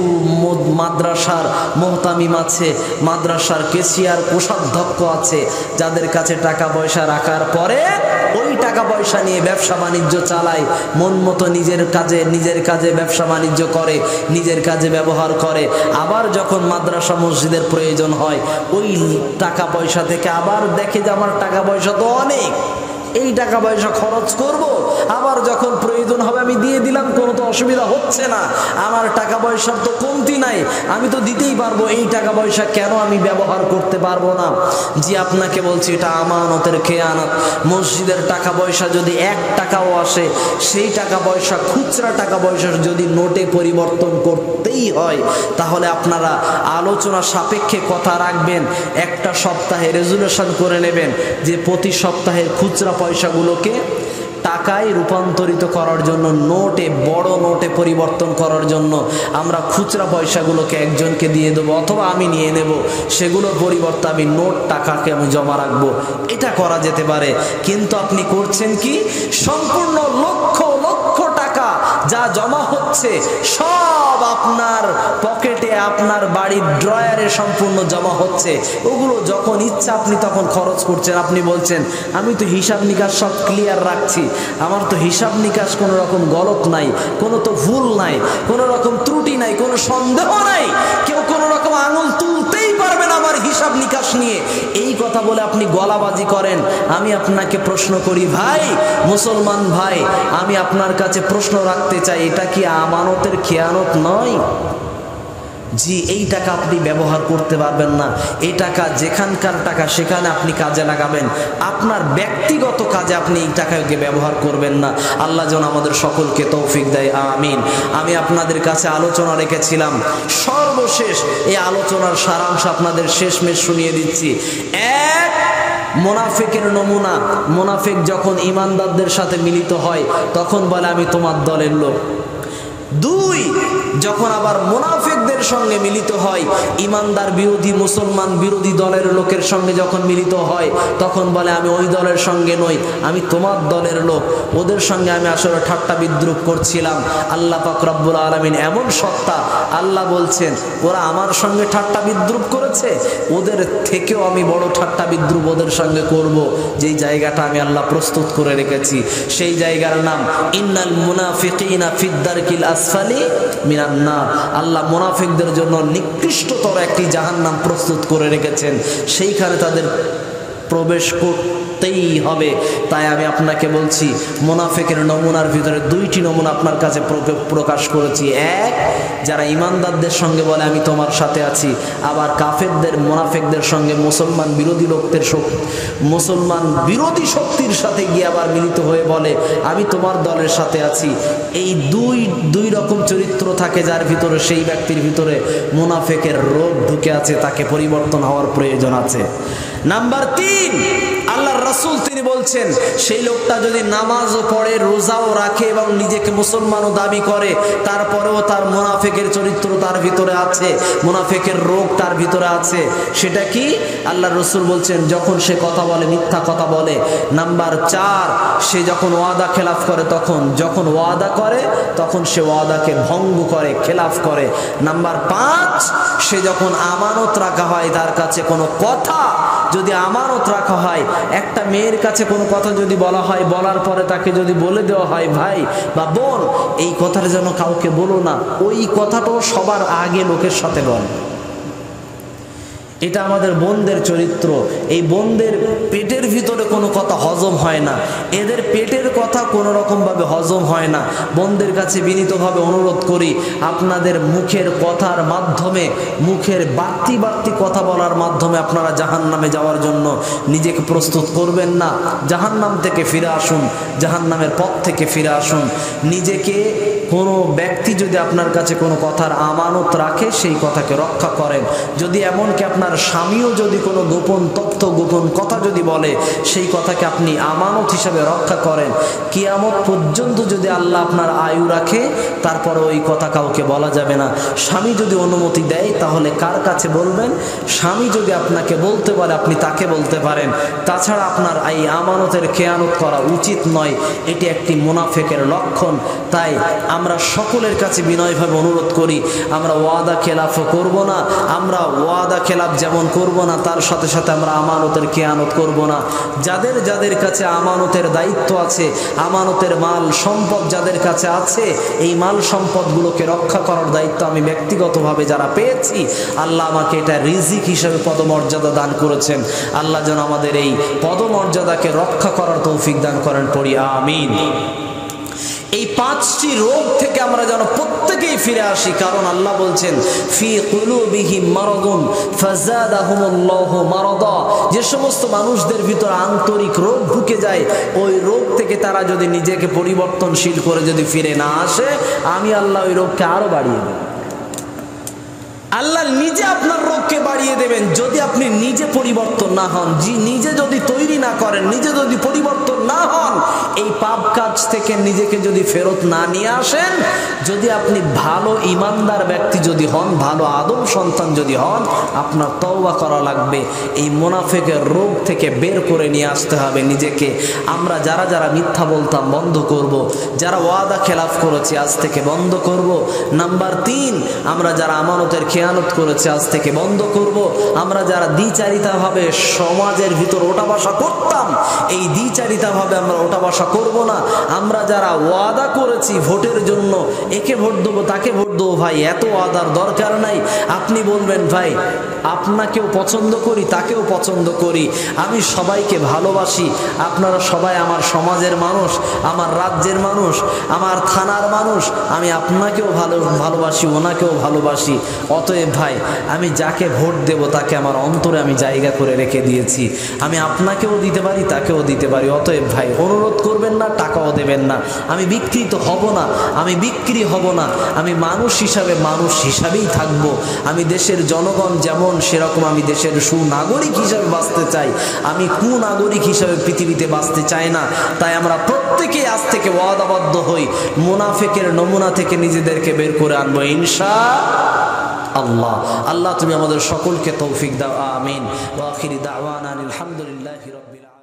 মাদ্রাসার মোহতামিম আছে, মাদ্রাসার কেশিয়ার কোষাধ্যক্ষ আছে, যাদের কাছে টাকা পয়সা রাখার পরে ওই টাকা পয়সা নিয়ে ব্যবসা বাণিজ্য চালায়, মন মতো নিজের কাজে ব্যবসা বাণিজ্য করে, নিজের কাজে ব্যবহার করে। আবার যখন মাদ্রাসা মসজিদের প্রয়োজন হয়, ওই টাকা পয়সা থেকে আবার দেখে যে আমার টাকা পয়সা তো অনেক, এই টাকা পয়সা খরচ করব, আবার যখন প্রয়োজন হবে আমি দিয়ে দিলাম, কোনো তো অসুবিধা হচ্ছে না, আমার টাকা পয়সার তো কমতি নাই, আমি তো দিতেই পারবো, এই টাকা পয়সা কেন আমি ব্যবহার করতে পারবো না? জি, আপনাকে বলছি এটা আমানতের খেয়ানত। মসজিদের টাকা পয়সা যদি 1 টাকাও আসে, সেই টাকা পয়সা খুচরা টাকা পয়সা যদি নোটে পরিবর্তন করতেই হয়, তাহলে আপনারা আলোচনা সাপেক্ষে কথা রাখবেন, একটা সপ্তাহে রেজুলেশন করে নেবেন যে প্রতি সপ্তাহের খুচরা পয়সাগুলোকে টাকায় রূপান্তরিত করার জন্য, নোটে, বড় নোটে পরিবর্তন করার জন্য আমরা খুচরা পয়সাগুলোকে একজনকে দিয়ে দেবো, অথবা আমি নিয়ে নেব, সেগুলোর পরিবর্তে আমি নোট টাকাকে আমি জমা রাখবো। এটা করা যেতে পারে। কিন্তু আপনি করছেন কি, সম্পূর্ণ লক্ষ লক্ষ টাকা যা জমা হচ্ছে সব আপনার পকেটে, আপনার বাড়ির ড্রয়ারে সম্পূর্ণ জমা হচ্ছে, ওগুলো যখন ইচ্ছা আপনি তখন খরচ করছেন। আপনি বলছেন আমি তো হিসাব নিকাশ সব ক্লিয়ার রাখছি, আমার তো হিসাব নিকাশ কোনো রকম গলত নাই, কোনো তো ভুল নাই, কোনো রকম ত্রুটি নাই, কোনো সন্দেহ নাই, কেউ কোনো রকম আঙুল তুলতেই পারবে না আমার হিসাব নিকাশ নিয়ে। এই কথা বলে আপনি গলাবাজি করেন। আমি আপনাকে প্রশ্ন করি, ভাই মুসলমান ভাই, আমি আপনার কাছে প্রশ্ন রাখতে চাই, এটা কি আমানতের খেয়ানত নয়? জি, এই টাকা আপনি ব্যবহার করতে পারবেন না, এই টাকা যেখানকার টাকা সেখানে আপনি কাজে লাগাবেন, আপনার ব্যক্তিগত কাজে আপনি এই টাকাকে ব্যবহার করবেন না। আল্লাহ যেন আমাদের সকলকে তৌফিক দেয়, আমিন। আমি আপনাদের কাছে আলোচনা রেখেছিলাম, সর্বশেষ এই আলোচনার সারাংশ আপনাদের শেষমেশ শুনিয়ে দিচ্ছি। এক, মুনাফিকের নমুনা, মুনাফিক যখন ঈমানদারদের সাথে মিলিত হয় তখন বলে আমি তোমার দলের লোক। 2, যখন আবার মুনাফিকদের সঙ্গে মিলিত হয়, ঈমানদার বিরোধী মুসলমান বিরোধী দলের লোকের সঙ্গে যখন মিলিত হয় তখন বলে আমি ওই দলের সঙ্গে নই, আমি তোমার দলের লোক। ওদের সঙ্গে আমি আসলে ঠাট্টা বিদ্রুপ করছিলাম। আল্লাহ পাক রব্বুল আলামিন এমন সত্তা, আল্লাহ বলছেন ওরা আমার সঙ্গে ঠাট্টা বিদ্রুপ করেছে, ওদের থেকেও আমি বড় ঠাট্টা বিদ্রুপ ওদের সঙ্গে করব। যেই জায়গাটা আমি আল্লাহ প্রস্তুত করে রেখেছি সেই জায়গার নাম ইন্নাল মুনাফিকিনা ফিদ-দারকিল আসফালি মিনান নার। আল্লাহ মুনাফিকদের জন্য নিকৃষ্টতর একটি জাহান্নাম প্রস্তুত করে রেখেছেন, সেইখানে তাদের প্রবেশ করতেই হবে। তাই আমি আপনাকে বলছি মুনাফিকের নমুনার ভিতরে 2টি নমুনা আপনার কাছে প্রকাশ করেছি। 1, যারা ঈমানদারদের সঙ্গে বলে আমি তোমার সাথে আছি, আবার কাফেরদের মুনাফিকদের সঙ্গে মুসলমান বিরোধী লোকদের মুসলমান বিরোধী শক্তির সাথে গিয়ে আবার মিলিত হয়ে বলে আমি তোমার দলের সাথে আছি। এই দুই রকম চরিত্র থাকে যার ভিতরে, সেই ব্যক্তির ভিতরে মুনাফিকের রোগ ঢুকে আছে, তাকে পরিবর্তন হওয়ার প্রয়োজন আছে। নাম্বার 3, আল্লাহর রাসূল তিনি বলছেন সেই লোকটা যদি নামাজও পড়ে, রোজাও রাখে এবং নিজেকে মুসলমানও দাবি করে, তারপরেও তার মুনাফিকের চরিত্র তার ভিতরে আছে, মুনাফিকের রোগ তার ভিতরে আছে। সেটা কি? আল্লাহর রাসূল বলছেন যখন সে কথা বলে, মিথ্যা কথা বলে। নাম্বার 4, সে যখন ওয়াদা খেলাফ করে, যখন ওয়াদা করে তখন সে ওয়াদাকে ভঙ্গ করে, খেলাফ করে। নাম্বার 5, সে যখন আমানত রাখা হয় তার কাছে কোনো কথা যদি আমানত রাখা হয়, একটা মেয়ের কাছে কোনো কথা যদি বলা হয়, বলার পরে তাকে যদি বলে দেওয়া হয় ভাই বা বোন এই কথাটা যেন কাউকে বলো না, ওই কথাটাও সবার আগে লোকের সাথে বল। এটা আমাদের বোনদের চরিত্র। এই বোনদের পেটের ভিতরে কোনো কথা হজম হয় না, এদের পেটের কথা কোনো রকমভাবে হজম হয় না। বোনদের কাছে বিনীতভাবে অনুরোধ করি, আপনাদের মুখের কথার মাধ্যমে, মুখের বাড়তি কথা বলার মাধ্যমে আপনারা জাহান্নামে যাওয়ার জন্য নিজেকে প্রস্তুত করবেন না। জাহান্নাম থেকে ফিরে আসুন, জাহান্নামের পথ থেকে ফিরে আসুন। নিজেকে কোনো ব্যক্তি যদি আপনার কাছে কোনো কথার আমানত রাখে সেই কথাকে রক্ষা করেন। যদি এমনকি আপনার স্বামীও যদি কোনো গোপন তথ্য, গোপন কথা যদি বলে সেই কথাকে আপনি আমানত হিসাবে রক্ষা করেন। কিয়ামত পর্যন্ত যদি আল্লাহ আপনার আয়ু রাখে তারপরে ওই কথা কাউকে বলা যাবে না। স্বামী যদি অনুমতি দেয় তাহলে কার কাছে বলবেন? স্বামী যদি আপনাকে বলতে পারে আপনি তাকে বলতে পারেন। তাছাড়া আপনার এই আমানতের খেয়ানত করা উচিত নয়, এটি একটি মুনাফিকের লক্ষণ। তাই আমরা সকলের কাছে বিনয়ভাবে অনুরোধ করি, আমরা ওয়াদা খেলাফও করব না। আমরা ওয়াদা খেলাফ যেমন করব না, তার সাথে সাথে আমরা আমানতের খেয়ানত করব না। যাদের কাছে আমানতের দায়িত্ব আছে, আমানতের মাল সম্পদ যাদের কাছে আছে, এই মাল সম্পদগুলোকে রক্ষা করার দায়িত্ব আমি ব্যক্তিগতভাবে যারা পেয়েছি, আল্লাহ আমাকে এটা রিজিক হিসেবে পদমর্যাদা দান করেছেন। আল্লাহ যেন আমাদের এই পদমর্যাদাকে রক্ষা করার তৌফিক দান করেন, পড়ি আমিন। এই 5টি রোগ থেকে আমরা যেন প্রত্যেকেই ফিরে আসি, কারণ আল্লাহ বলছেন ফি কুলুবিহিম মারাদুন ফাযাদাহুমুল্লাহু মারাদা। যে সমস্ত মানুষদের ভিতর আন্তরিক রোগ ঢুকে যায়, ওই রোগ থেকে তারা যদি নিজেকে পরিবর্তনশীল করে যদি ফিরে না আসে, আমি আল্লাহ ওই রোগকে আরো বাড়িয়ে দেব। আল্লাহ নিজে আপনার রোগকে বাড়িয়ে দেবেন যদি আপনি নিজে পরিবর্তন না হন, নিজে যদি তৈরি না করেন, নিজে যদি পরিবর্তন না হন, এই পাপ কাজ থেকে নিজেকে যদি ফেরত না নিয়ে আসেন, যদি আপনি ভালো ইমানদার ব্যক্তি যদি হন, ভালো আদম সন্তান যদি হন, আপনার তওবা করা লাগবে। এই মুনাফিকের রোগ থেকে বের করে নিয়ে আসতে হবে নিজেকে। আমরা যারা মিথ্যা বলতাম বন্ধ করব, যারা ওয়াদা খেলাফ করেছি আজ থেকে বন্ধ করব। নাম্বার 3, আমরা যারা আমানতের খেয়ানত করেছে আজ থেকে বন্ধ করব। আমরা যারা দ্বিচারিতাভাবে সমাজের ভিতর ওঠা বসা করতাম, এই দ্বিচারিতাভাবে আমরা ওঠা বসা করব না। আমরা যারা ওয়াদা করেছি ভোটের জন্য, একে ভোট দেবো তাকে ভোট দেবো, ভাই এত ওয়াদার দরকার নাই। আপনি বলবেন ভাই আপনাকেও পছন্দ করি, তাকেও পছন্দ করি, আমি সবাইকে ভালোবাসি, আপনারা সবাই আমার সমাজের মানুষ, আমার রাজ্যের মানুষ, আমার থানার মানুষ, আমি আপনাকেও ভালোবাসি, ওনাকেও ভালোবাসি। অতএব ভাই আমি যাকে ভোট দেব তাকে আমার অন্তরে আমি জায়গা করে রেখে দিয়েছি, আমি আপনাকেও দিতে পারি, তাকেও দিতে পারি। অতএব ভাই, অনুরোধ করবেন না, টাকাও দেবেন না, আমি বিকৃত হব না, আমি বিক্রি হব না, আমি মানুষ হিসাবেই থাকব। আমি দেশের জনগণ যেমন সেরকম আমি দেশের সুনাগরিক হিসাবে বাঁচতে চাই, আমি কুনাগরিক হিসাবে পৃথিবীতে বাঁচতে চাই না। তাই আমরা প্রত্যেকেই আজ থেকে ওয়াদাবদ্ধ হই, মুনাফিকের নমুনা থেকে নিজেদেরকে বের করে আনবো ইনশাআল্লাহ। আল্লাহ তুমি আমাদের সকলকে তৌফিক দাও, আমিন। ওয়া আখিরি দাওয়ানা আলহামদুলিল্লাহি রাব্বিল আলামিন।